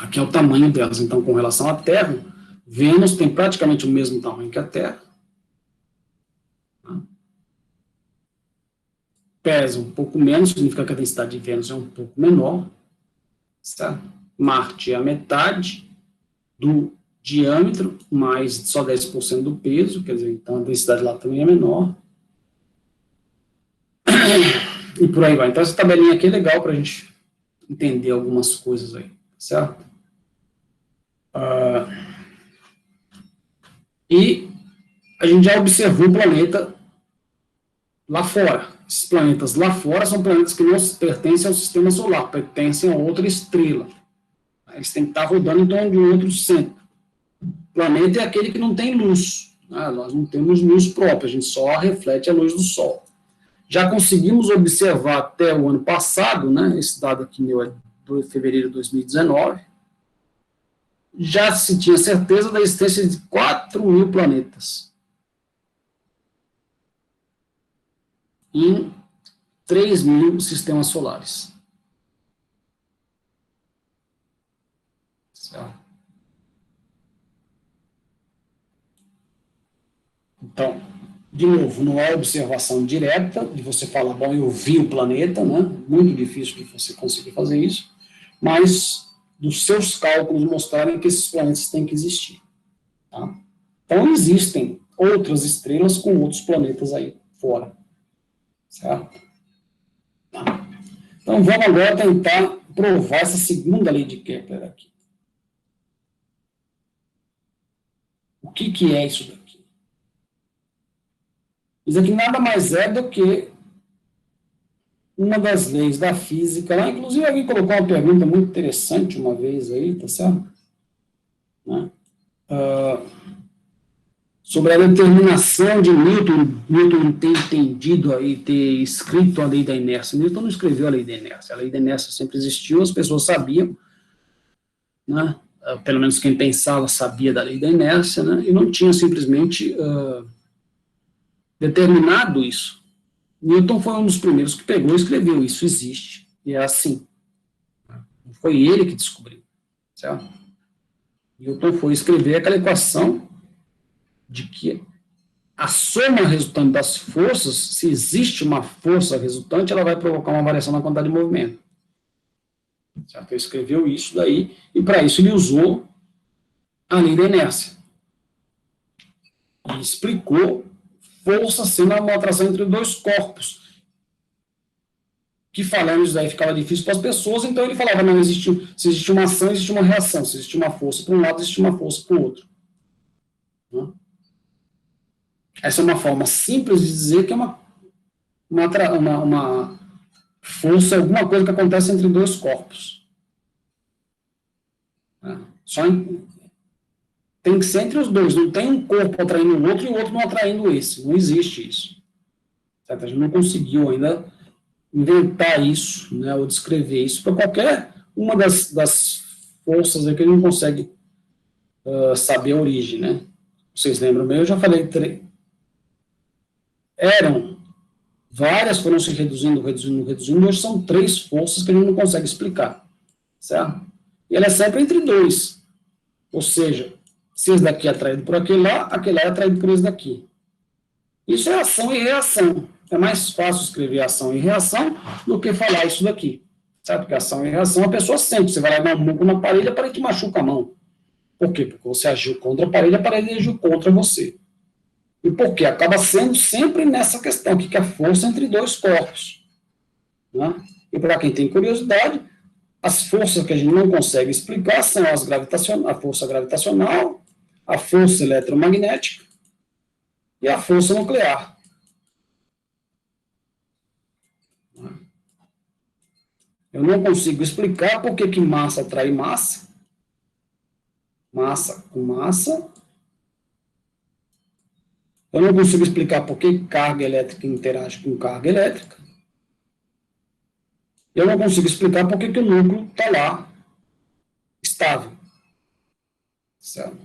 Aqui é o tamanho delas. Então, com relação à Terra, Vênus tem praticamente o mesmo tamanho que a Terra. Tá? Pesa um pouco menos, significa que a densidade de Vênus é um pouco menor. Certo? Marte é a metade do diâmetro, mais só 10% do peso, quer dizer, então a densidade lá também é menor. E por aí vai. Então, essa tabelinha aqui é legal para a gente entender algumas coisas aí, certo? E a gente já observou o planeta lá fora. Esses planetas lá fora são planetas que não pertencem ao sistema solar, pertencem a outra estrela. Eles têm que estar rodando em torno de um outro centro. O planeta é aquele que não tem luz. Nós não temos luz própria, a gente só reflete a luz do Sol. Já conseguimos observar até o ano passado, né, esse dado aqui meu é de fevereiro de 2019, já se tinha certeza da existência de 4.000 planetas. Em 3.000 sistemas solares. Certo? Então, de novo, não é observação direta, de você falar, bom, eu vi o planeta, né? Muito difícil de você conseguir fazer isso, mas dos seus cálculos mostrarem que esses planetas têm que existir. Tá? Então, existem outras estrelas com outros planetas aí fora. Certo? Tá. Então, vamos agora tentar provar essa segunda lei de Kepler aqui. O que é isso daqui? Isso aqui nada mais é do que uma das leis da física. Lá, inclusive, alguém colocou uma pergunta muito interessante uma vez aí, tá certo? Né? Sobre a determinação de Newton. Newton tem entendido aí, ter escrito a lei da inércia. Newton não escreveu a lei da inércia. A lei da inércia sempre existiu, as pessoas sabiam, né? Pelo menos quem pensava sabia da lei da inércia, né? E não tinha simplesmente determinado isso. Newton foi um dos primeiros que pegou e escreveu, isso existe, e é assim. Não foi ele que descobriu, certo? Newton foi escrever aquela equação de que a soma resultante das forças, se existe uma força resultante, ela vai provocar uma variação na quantidade de movimento. Certo? Ele escreveu isso daí, e para isso ele usou a lei da inércia. E explicou força sendo uma atração entre dois corpos. Que falando isso daí ficava difícil para as pessoas, então ele falava, não, se existe uma ação, existe uma reação. Se existe uma força para um lado, existe uma força para o outro. Essa é uma forma simples de dizer que é uma força, alguma coisa que acontece entre dois corpos. Tem que ser entre os dois, não tem um corpo atraindo o outro e o outro não atraindo esse, não existe isso. Certo? A gente não conseguiu ainda inventar isso, né, ou descrever isso para qualquer uma das forças aí que ele não consegue saber a origem, né? Vocês lembram bem, eu já falei, eram Várias foram se reduzindo, hoje são 3 forças que a gente não consegue explicar, certo? E ela é sempre entre 2, ou seja, se esse daqui é atraído por aquele lá é atraído por esse daqui. Isso é ação e reação. É mais fácil escrever ação e reação do que falar isso daqui, certo? Porque ação e reação a pessoa sente, você vai lá dar um murro na parede, a parede machuca a mão. Por quê? Porque você agiu contra a parede agiu contra você. E por quê? Acaba sendo sempre nessa questão, que é a força entre 2 corpos. Né? E para quem tem curiosidade, as forças que a gente não consegue explicar são a força gravitacional, a força eletromagnética e a força nuclear. Eu não consigo explicar por que massa atrai massa, massa com massa. Eu não consigo explicar por que carga elétrica interage com carga elétrica. Eu não consigo explicar por que o núcleo está lá estável. Certo?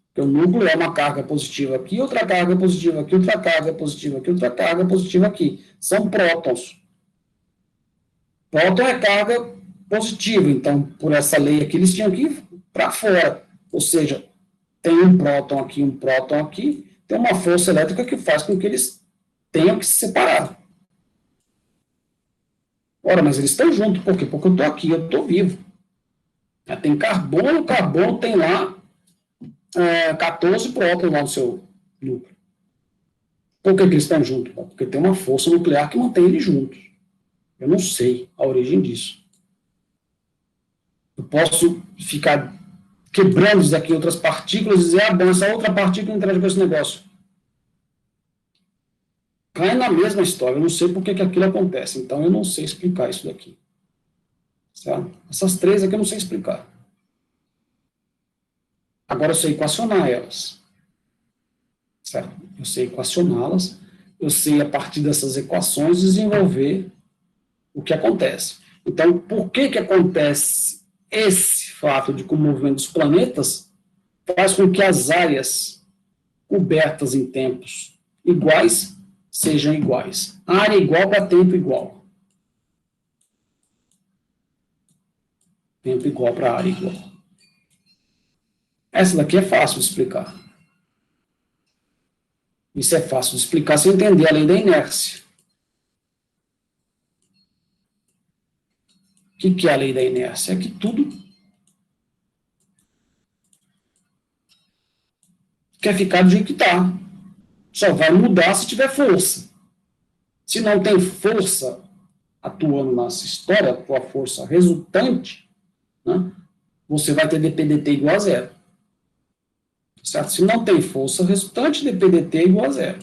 Porque o núcleo é uma carga positiva aqui, outra carga positiva aqui, outra carga positiva aqui, outra carga positiva aqui. São prótons. Próton é carga positiva, então, por essa lei aqui, eles tinham que ir para fora. Ou seja, tem um próton aqui, tem uma força elétrica que faz com que eles tenham que se separar. Ora, mas eles estão juntos, por quê? Porque eu estou aqui, eu estou vivo. Tem carbono tem lá 14 prótons lá no seu núcleo. Por que eles estão juntos? Porque tem uma força nuclear que mantém eles juntos. Eu não sei a origem disso. Eu posso ficar quebrando isso daqui outras partículas e dizer, bom, essa outra partícula interage com esse negócio. Cai na mesma história, eu não sei por que aquilo acontece, então eu não sei explicar isso daqui. Certo? Essas 3 aqui eu não sei explicar. Agora eu sei equacionar elas. Certo? Eu sei equacioná-las, eu sei, a partir dessas equações, desenvolver o que acontece. Então, por que acontece esse fato de que o movimento dos planetas faz com que as áreas cobertas em tempos iguais sejam iguais? Área igual para tempo igual. Tempo igual para área igual. Essa daqui é fácil de explicar. Isso é fácil de explicar se entender a lei da inércia. O que é a lei da inércia? É que tudo quer ficar do jeito que está. Só vai mudar se tiver força. Se não tem força atuando nessa história, a força resultante, né, você vai ter dPdt igual a 0. Certo? Se não tem força resultante, dPdt é igual a 0.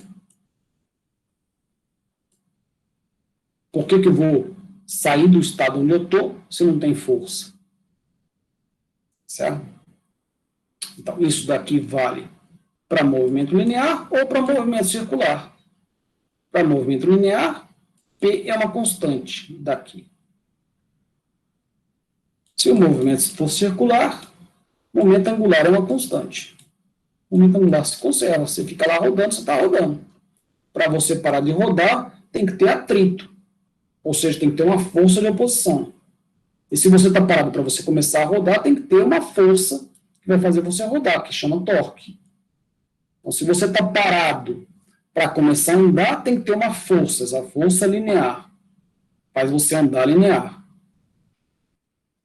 Por que eu vou sair do estado onde eu estou se não tem força? Certo? Então, isso daqui vale para movimento linear ou para movimento circular. Para movimento linear, P é uma constante daqui. Se o movimento for circular, o momento angular é uma constante. O momento angular se conserva, você fica lá rodando, você está rodando. Para você parar de rodar, tem que ter atrito. Ou seja, tem que ter uma força de oposição. E se você está parado para você começar a rodar, tem que ter uma força que vai fazer você rodar, que chama torque. Então, se você está parado para começar a andar, tem que ter uma força, essa força linear. Faz você andar linear.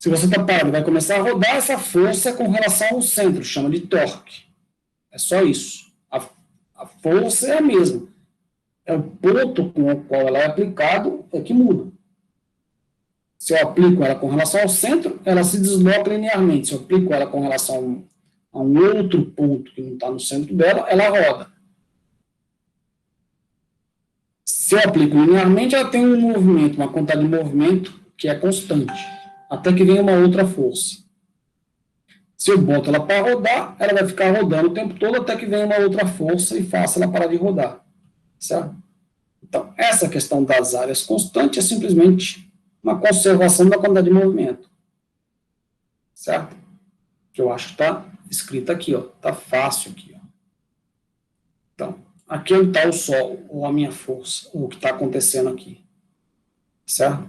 Se você está parado e vai começar a rodar, essa força é com relação ao centro, chama de torque. É só isso. A força é a mesma. É o ponto com o qual ela é aplicado é que muda. Se eu aplico ela com relação ao centro, ela se desloca linearmente. Se eu aplico ela com relação a um outro ponto que não está no centro dela, ela roda. Se eu aplico linearmente, ela tem um movimento, uma quantidade de movimento que é constante, até que venha uma outra força. Se eu boto ela para rodar, ela vai ficar rodando o tempo todo até que venha uma outra força e faça ela parar de rodar. Certo? Então, essa questão das áreas constantes é simplesmente uma conservação da quantidade de movimento. Certo? Que eu acho que está escrito aqui, ó. Está fácil aqui, ó. Então, aqui é onde está o Sol, ou a minha força, ou o que está acontecendo aqui. Certo?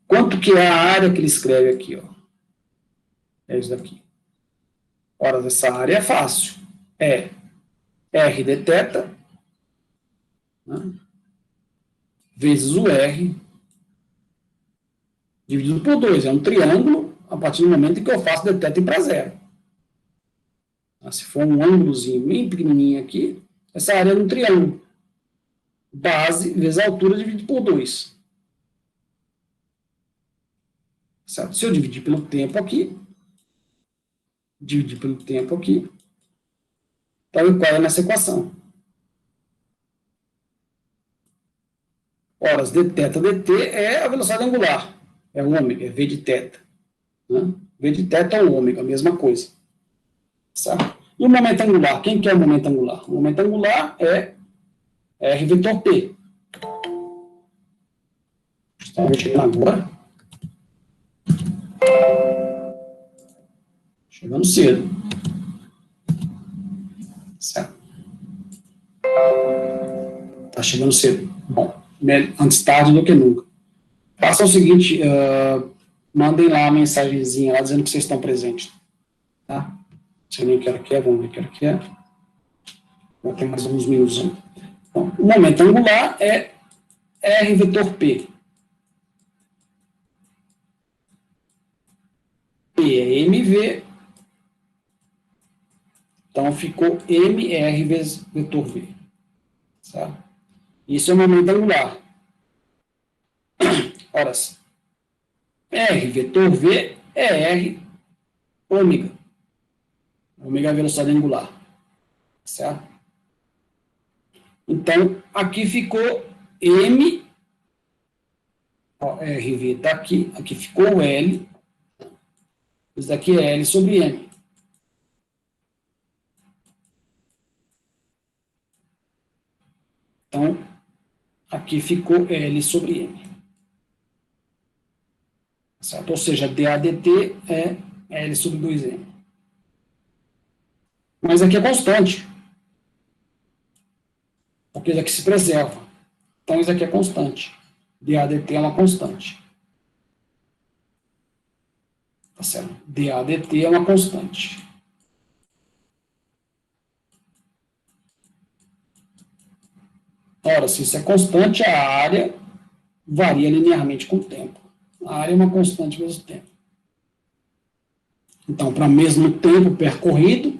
Quanto que é a área que ele escreve aqui, ó? É isso daqui. Ora, essa área é fácil. É R de θ, né, vezes o R, dividido por 2. É um triângulo a partir do momento em que eu faço de θ ir para zero. Se for um ângulozinho bem pequenininho aqui, essa área é um triângulo. Base vezes a altura dividido por 2. Certo? Se eu dividir pelo tempo aqui, está igual nessa equação. Ora, dθ dt é a velocidade angular. É o ômega, é v de θ. Né? V de θ é o ômega, a mesma coisa. Certo? E o momento angular? Quem que é o momento angular? O momento angular é R vetor P. Estamos chegando agora. Chegando cedo. Certo? Está chegando cedo. Bom, antes tarde do que nunca. Faça o seguinte, mandem lá a mensagenzinha lá dizendo que vocês estão presentes. Tá? Não sei nem que hora que é, vamos ver que hora que é. Vou ter mais alguns minutos. Então, o momento angular é R vetor P. P é mv. Então, ficou mr vezes vetor v. Certo? Isso é o momento angular. Ora, R vetor v é R ômega. Ômega é a velocidade angular. Certo? Então, aqui ficou M, ó, RV está aqui, aqui ficou o L, isso daqui é L sobre M. Então, aqui ficou L sobre M. Certo? Ou seja, dA dt é L sobre 2M. Mas aqui é constante. Porque isso aqui se preserva. Então, isso aqui é constante. dA dt é uma constante. Tá certo? dA dt é uma constante. Ora, se isso é constante, a área varia linearmente com o tempo. A área é uma constante vezes o tempo. Então, para o mesmo tempo percorrido,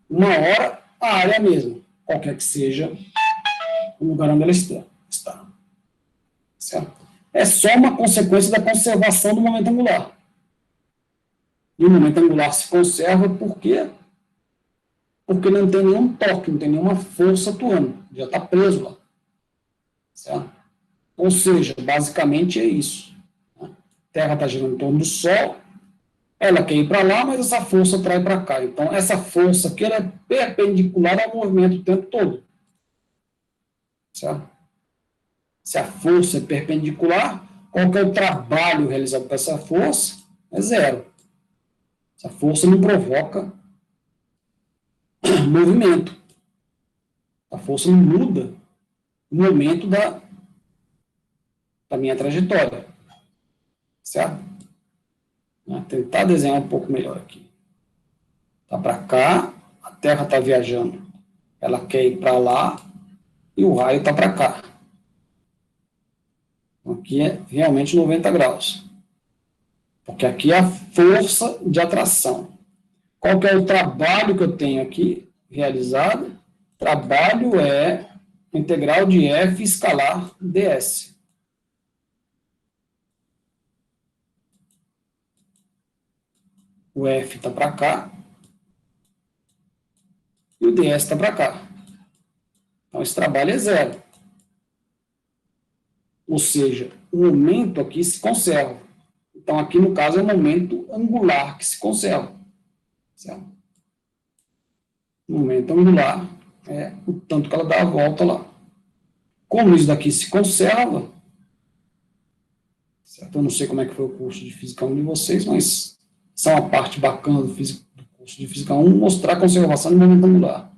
uma hora, a área é a mesma, qualquer que seja o lugar onde ela está. Certo? É só uma consequência da conservação do momento angular. E o momento angular se conserva por quê? Porque não tem nenhum torque, não tem nenhuma força atuando, já está preso lá. Certo? Ou seja, basicamente é isso. A Terra está girando em torno do Sol, ela quer ir para lá, mas essa força atrai para cá. Então, essa força aqui ela é perpendicular ao movimento o tempo todo. Certo? Se a força é perpendicular, qual que é o trabalho realizado por essa força? É zero. Essa força não provoca movimento. A força não muda o momento da minha trajetória. Certo? Vou tentar desenhar um pouco melhor aqui. Está para cá, a Terra está viajando. Ela quer ir para lá e o raio está para cá. Aqui é realmente 90 graus. Porque aqui é a força de atração. Qual que é o trabalho que eu tenho aqui realizado? Trabalho é integral de F escalar ds. O F está para cá e o ds está para cá. Então, esse trabalho é zero. Ou seja, o momento aqui se conserva. Então, aqui no caso é o momento angular que se conserva. Certo? O momento angular é o tanto que ela dá a volta lá. Como isso daqui se conserva, certo? Eu não sei como é que foi o curso de Física 1 de vocês, mas essa é uma parte bacana do curso de Física 1, mostrar a conservação do momento angular.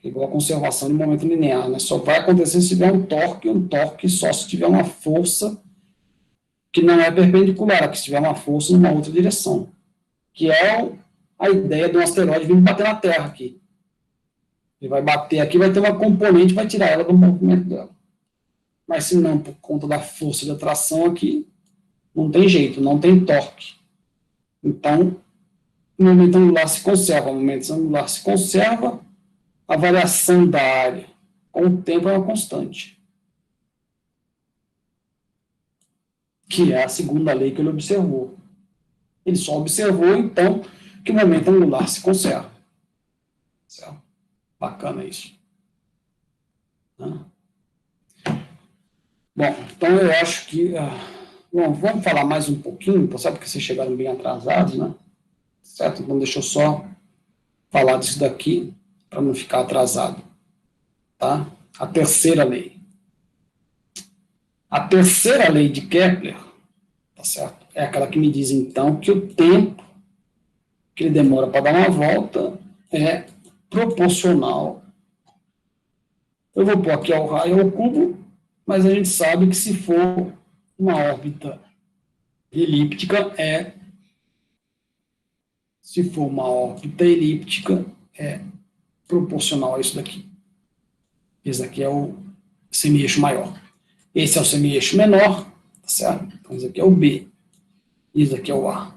igual a conservação de momento linear, né? Só vai acontecer se tiver um torque só se tiver uma força que não é perpendicular, que se tiver uma força numa outra direção, que é a ideia de um asteroide vindo bater na Terra aqui. Ele vai bater aqui, vai ter uma componente, vai tirar ela do movimento dela. Mas se não, por conta da força de atração aqui, não tem jeito, não tem torque. Então, o momento angular se conserva, a variação da área com o tempo é uma constante. Que é a segunda lei que ele observou. Ele só observou, então, que o momento angular se conserva. Certo? Bacana isso. Bom, então eu acho que... Bom, vamos falar mais um pouquinho, sabe, porque vocês chegaram bem atrasados, né? Certo? Então deixa eu só falar disso daqui, para não ficar atrasado. Tá? A terceira lei. A terceira lei de Kepler, tá certo? É aquela que me diz, então, que o tempo que ele demora para dar uma volta é proporcional. Eu vou pôr aqui ao raio ao cubo, mas a gente sabe que se for uma órbita elíptica é proporcional a isso daqui. Esse daqui é o semi-eixo maior. Esse é o semi-eixo menor, tá certo? Então, esse aqui é o B. Esse aqui é o A.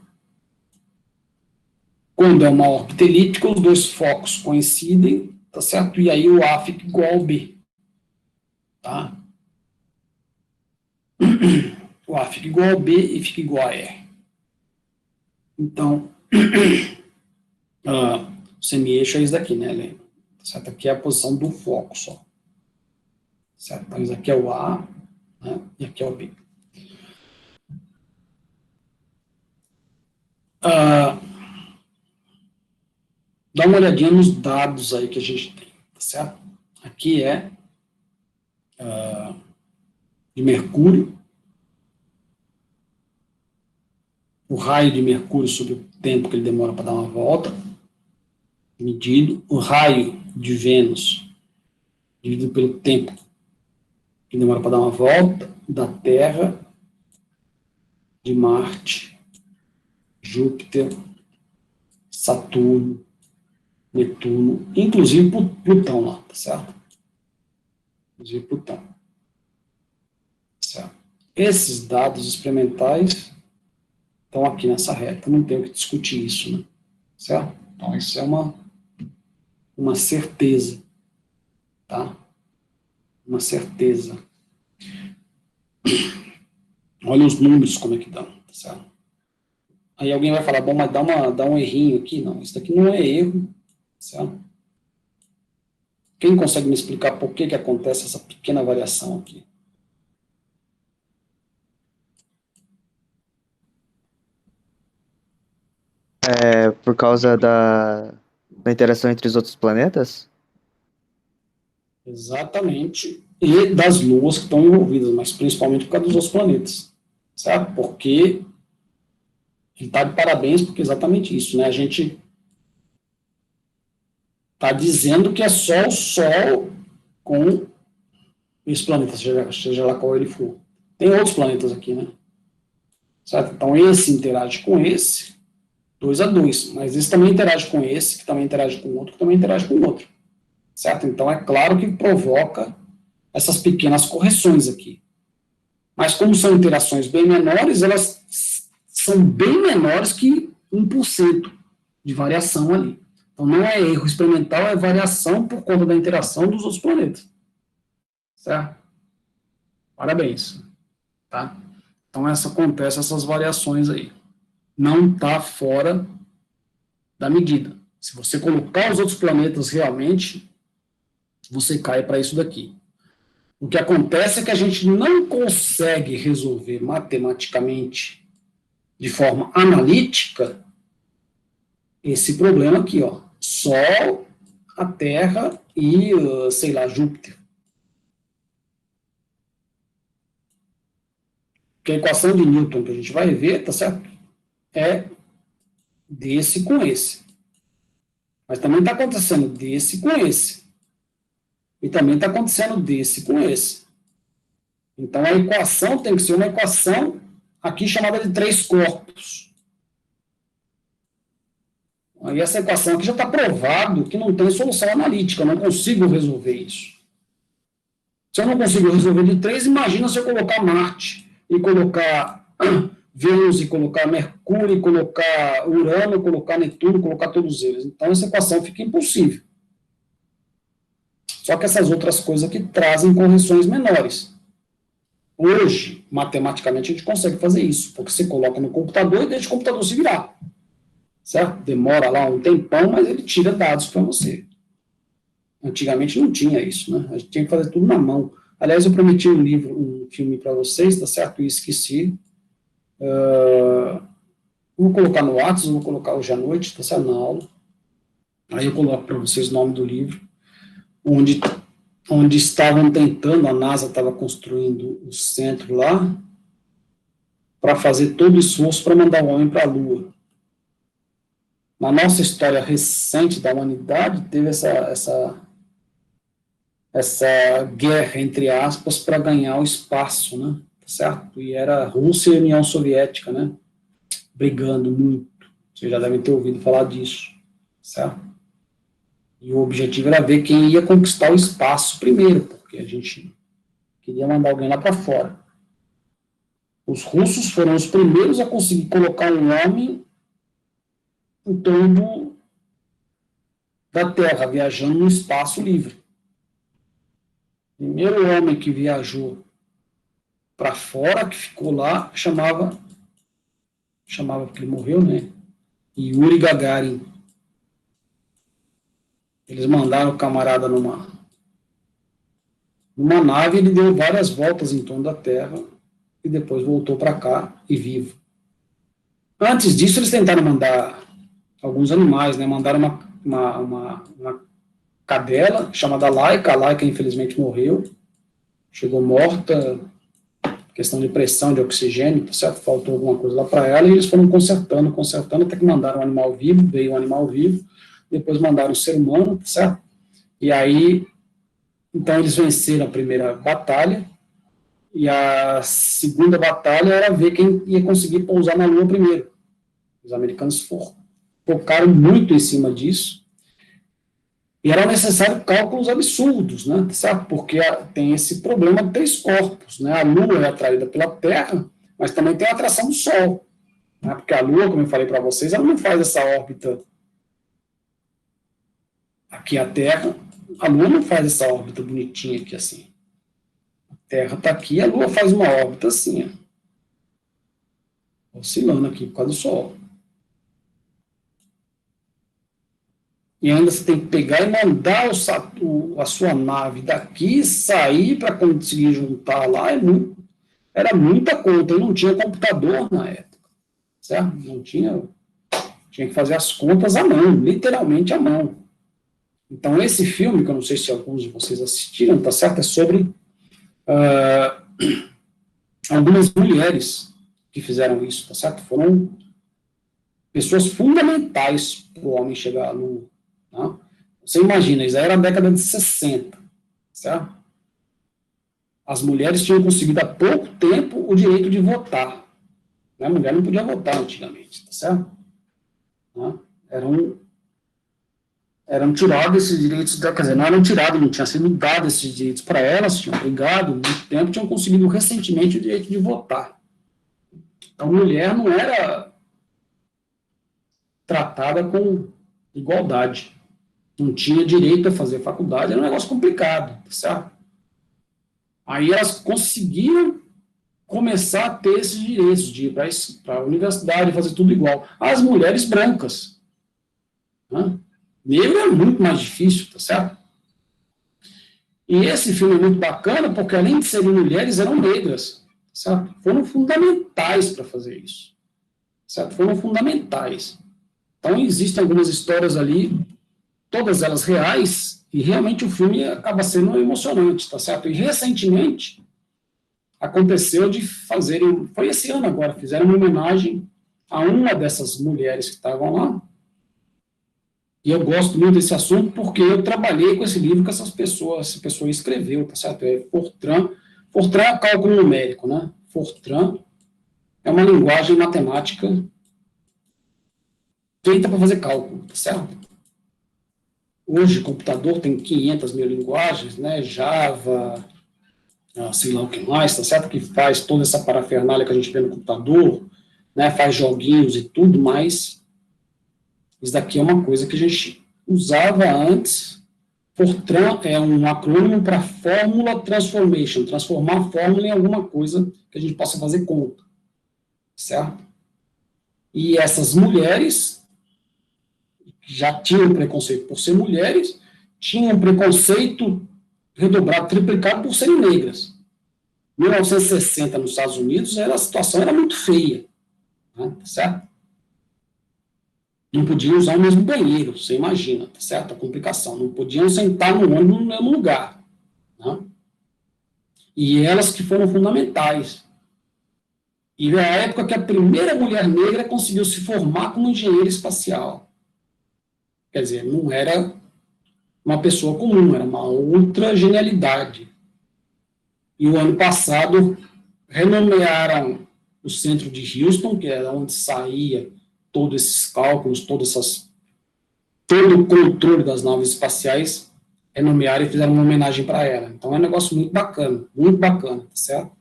Quando é uma órbita elíptica, os dois focos coincidem, tá certo? E aí o A fica igual ao B. Tá? O A fica igual ao B e fica igual a R. Então, o semi-eixo é isso daqui, né, lembra? Certo? Aqui é a posição do foco só. Certo? Então, isso aqui é o A, né? E aqui é o B. Dá uma olhadinha nos dados aí que a gente tem, tá certo? Aqui é de Mercúrio, o raio de Mercúrio sobre o tempo que ele demora para dar uma volta, medido, o raio de Vênus, dividido pelo tempo que demora para dar uma volta, da Terra, de Marte, Júpiter, Saturno, Netuno, inclusive Plutão lá, tá certo? Inclusive Plutão. Certo? Esses dados experimentais estão aqui nessa reta, não tenho que discutir isso, né? Certo? Então, isso é uma certeza, tá? Uma certeza. Olha os números como é que dão, tá certo? Aí alguém vai falar, bom, mas dá um errinho aqui. Não, isso daqui não é erro, certo? Quem consegue me explicar por que acontece essa pequena variação aqui? É por causa da interação entre os outros planetas? Exatamente. E das luas que estão envolvidas, mas principalmente por causa dos outros planetas. Sabe? Porque ele está de parabéns, porque é exatamente isso, né? A gente está dizendo que é só o Sol com esse planeta, seja lá qual ele for. Tem outros planetas aqui, né? Certo? Então, esse interage com esse, 2 a 2, mas esse também interage com esse, que também interage com o outro, que também interage com o outro. Certo? Então, é claro que provoca essas pequenas correções aqui. Mas como são interações bem menores, elas são bem menores que 1% de variação ali. Então, não é erro experimental, é variação por conta da interação dos outros planetas. Certo? Parabéns. Tá? Então, acontece essas variações aí. Não está fora da medida. Se você colocar os outros planetas realmente, você cai para isso daqui. O que acontece é que a gente não consegue resolver matematicamente, de forma analítica, esse problema aqui, ó. Sol, a Terra e, sei lá, Júpiter. Porque a equação de Newton que a gente vai ver, tá certo? É desse com esse. Mas também está acontecendo desse com esse. E também está acontecendo desse com esse. Então, a equação tem que ser uma equação aqui chamada de 3 corpos. E essa equação aqui já está provado que não tem solução analítica, eu não consigo resolver isso. Se eu não consigo resolver de 3, imagina se eu colocar Marte, e colocar Vênus, e colocar Mercúrio, e colocar Urano, colocar Netuno, colocar todos eles. Então, essa equação fica impossível. Só que essas outras coisas aqui trazem correções menores. Hoje, matematicamente, a gente consegue fazer isso, porque você coloca no computador e deixa o computador se virar. Certo? Demora lá um tempão, mas ele tira dados para você. Antigamente não tinha isso, né? A gente tinha que fazer tudo na mão. Aliás, eu prometi um filme para vocês, tá certo? E esqueci. Vou colocar no WhatsApp, vou colocar hoje à noite, tá certo? Na aula. Aí eu coloco para vocês o nome do livro, onde estavam tentando, a NASA estava construindo o centro lá, para fazer todo o esforço para mandar o homem para a Lua. Na nossa história recente da humanidade, teve essa guerra, entre aspas, para ganhar o espaço, né? Certo? E era a Rússia e a União Soviética, né? Brigando muito. Vocês já devem ter ouvido falar disso, certo? E o objetivo era ver quem ia conquistar o espaço primeiro, porque a gente queria mandar alguém lá para fora. Os russos foram os primeiros a conseguir colocar um homem em torno da Terra, viajando no espaço livre. O primeiro homem que viajou para fora, que ficou lá, chamava porque ele morreu, né? Yuri Gagarin. Eles mandaram o camarada numa nave, ele deu várias voltas em torno da Terra e depois voltou para cá e vivo. Antes disso, eles tentaram mandar alguns animais, né? Mandaram uma cadela chamada Laika. A Laika, infelizmente, morreu. Chegou morta, questão de pressão de oxigênio, tá certo? Faltou alguma coisa lá para ela, e eles foram consertando, até que mandaram um animal vivo, veio um animal vivo, depois mandaram um ser humano, tá certo? E aí, então eles venceram a primeira batalha, e a segunda batalha era ver quem ia conseguir pousar na Lua primeiro. Os americanos focaram muito em cima disso, e era necessário cálculos absurdos, né, certo? Porque tem esse problema de 3 corpos, né? A Lua é atraída pela Terra, mas também tem a atração do Sol, né? Porque a Lua, como eu falei para vocês, ela não faz essa órbita aqui a Terra, a Lua não faz essa órbita bonitinha aqui assim. A Terra está aqui, a Lua faz uma órbita assim, ó, oscilando aqui por causa do Sol. E ainda você tem que pegar e mandar a sua nave daqui, sair para conseguir juntar lá, era muita conta, e não tinha computador na época, certo? Não tinha que fazer as contas à mão, literalmente à mão. Então, esse filme, que eu não sei se alguns de vocês assistiram, tá certo? É sobre algumas mulheres que fizeram isso, tá certo? Foram pessoas fundamentais para o homem chegar à Lua. Tá? Você imagina, isso aí era a década de 60, certo? As mulheres tinham conseguido há pouco tempo o direito de votar. Né? A mulher não podia votar antigamente, tá certo? Tá? Eram tirados esses direitos, quer dizer, não eram tirados, não tinha sido dado esses direitos para elas, tinham brigado muito tempo, tinham conseguido recentemente o direito de votar. Então, mulher não era tratada com igualdade. Não tinha direito a fazer faculdade, era um negócio complicado, tá certo? Aí elas conseguiram começar a ter esses direitos de ir para a universidade, fazer tudo igual. As mulheres brancas. Né? Negro é muito mais difícil, tá certo? E esse filme é muito bacana porque, além de serem mulheres, eram negras, tá certo? Foram fundamentais para fazer isso, tá certo? Foram fundamentais. Então, existem algumas histórias ali, todas elas reais, e realmente o filme acaba sendo emocionante, tá certo? E recentemente aconteceu de fazerem, foi esse ano agora, fizeram uma homenagem a uma dessas mulheres que estavam lá, E eu gosto muito desse assunto porque eu trabalhei com esse livro que essa pessoa escreveu, tá certo? É Fortran. Fortran é cálculo numérico, né? Fortran é uma linguagem matemática feita para fazer cálculo, tá certo? Hoje, o computador tem 500 mil linguagens, né? Java, sei lá o que mais, tá certo? Que faz toda essa parafernália que a gente vê no computador, né? Faz joguinhos e tudo mais. Isso daqui é uma coisa que a gente usava antes. Fortran é um acrônimo para Fórmula Transformation, transformar a fórmula em alguma coisa que a gente possa fazer conta, certo? E essas mulheres já tinham preconceito por ser mulheres, tinham preconceito redobrado, triplicado por serem negras. Em 1960, nos Estados Unidos, a situação era muito feia, né? Certo? Não podiam usar o mesmo banheiro, você imagina, tá certo? A complicação. Não podiam sentar no ônibus no mesmo lugar, né? E elas que foram fundamentais. E é a época que a primeira mulher negra conseguiu se formar como engenheira espacial. Quer dizer, não era uma pessoa comum, era uma outra genialidade. E o ano passado renomearam o centro de Houston, que era onde saía todos esses cálculos, todo o controle das naves espaciais, renomearam e fizeram uma homenagem para ela. Então é um negócio muito bacana, tá certo?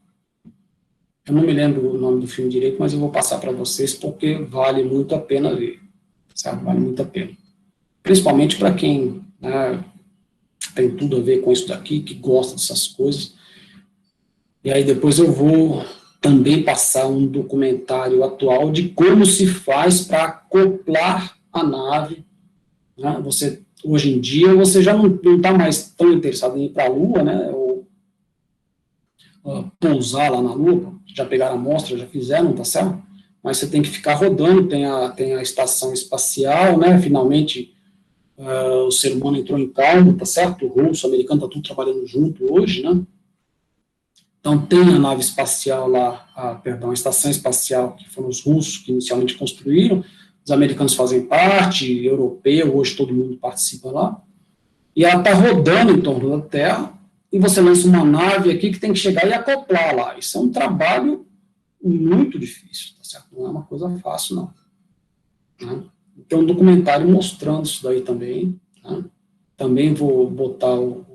Eu não me lembro o nome do filme direito, mas eu vou passar para vocês porque vale muito a pena ver, certo? Vale muito a pena. Principalmente para quem, né, tem tudo a ver com isso daqui, que gosta dessas coisas. E aí depois eu vou também passar um documentário atual de como se faz para acoplar a nave, né? Hoje em dia, você já não está mais tão interessado em ir para a Lua, né, ou pousar lá na Lua, já pegaram a amostra, já fizeram, tá certo? Mas você tem que ficar rodando, tem a estação espacial, né, finalmente o ser humano entrou em calma, tá certo? O russo, o americano, tá tudo trabalhando junto hoje, né? Então, tem a nave espacial lá, a estação espacial, que foram os russos que inicialmente construíram, os americanos fazem parte, europeu, hoje todo mundo participa lá, e ela está rodando em torno da Terra, e você lança uma nave aqui que tem que chegar e acoplar lá. Isso é um trabalho muito difícil, tá certo? Não é uma coisa fácil, não. Né? Tem um documentário mostrando isso daí também, né? Também vou botar o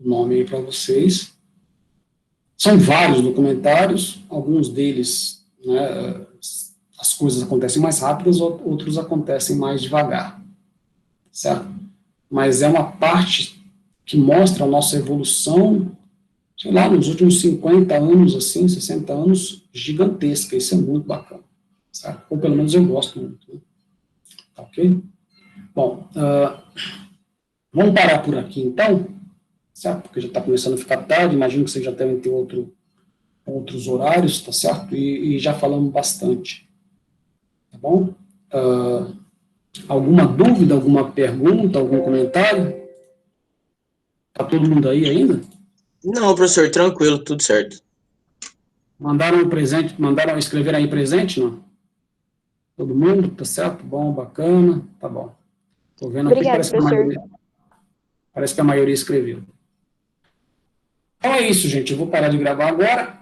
nome aí para vocês. São vários documentários, alguns deles, né, as coisas acontecem mais rápidas, outros acontecem mais devagar, certo? Mas é uma parte que mostra a nossa evolução, sei lá, nos últimos 50 anos, assim, 60 anos, gigantesca, isso é muito bacana, certo? Ou pelo menos eu gosto muito, né? Tá ok? Bom, vamos parar por aqui então, certo? Porque já está começando a ficar tarde, imagino que vocês já devem ter outros horários, tá certo? E já falamos bastante, tá bom? Alguma dúvida, alguma pergunta, algum comentário? Tá todo mundo aí ainda? Não, professor, tranquilo, tudo certo. Mandaram um presente, mandaram escrever aí presente, não? Todo mundo, tá certo? Bom, bacana, tá bom. Tô vendo aqui, Obrigada, professor. Parece que a maioria escreveu. Então é isso, gente, eu vou parar de gravar agora.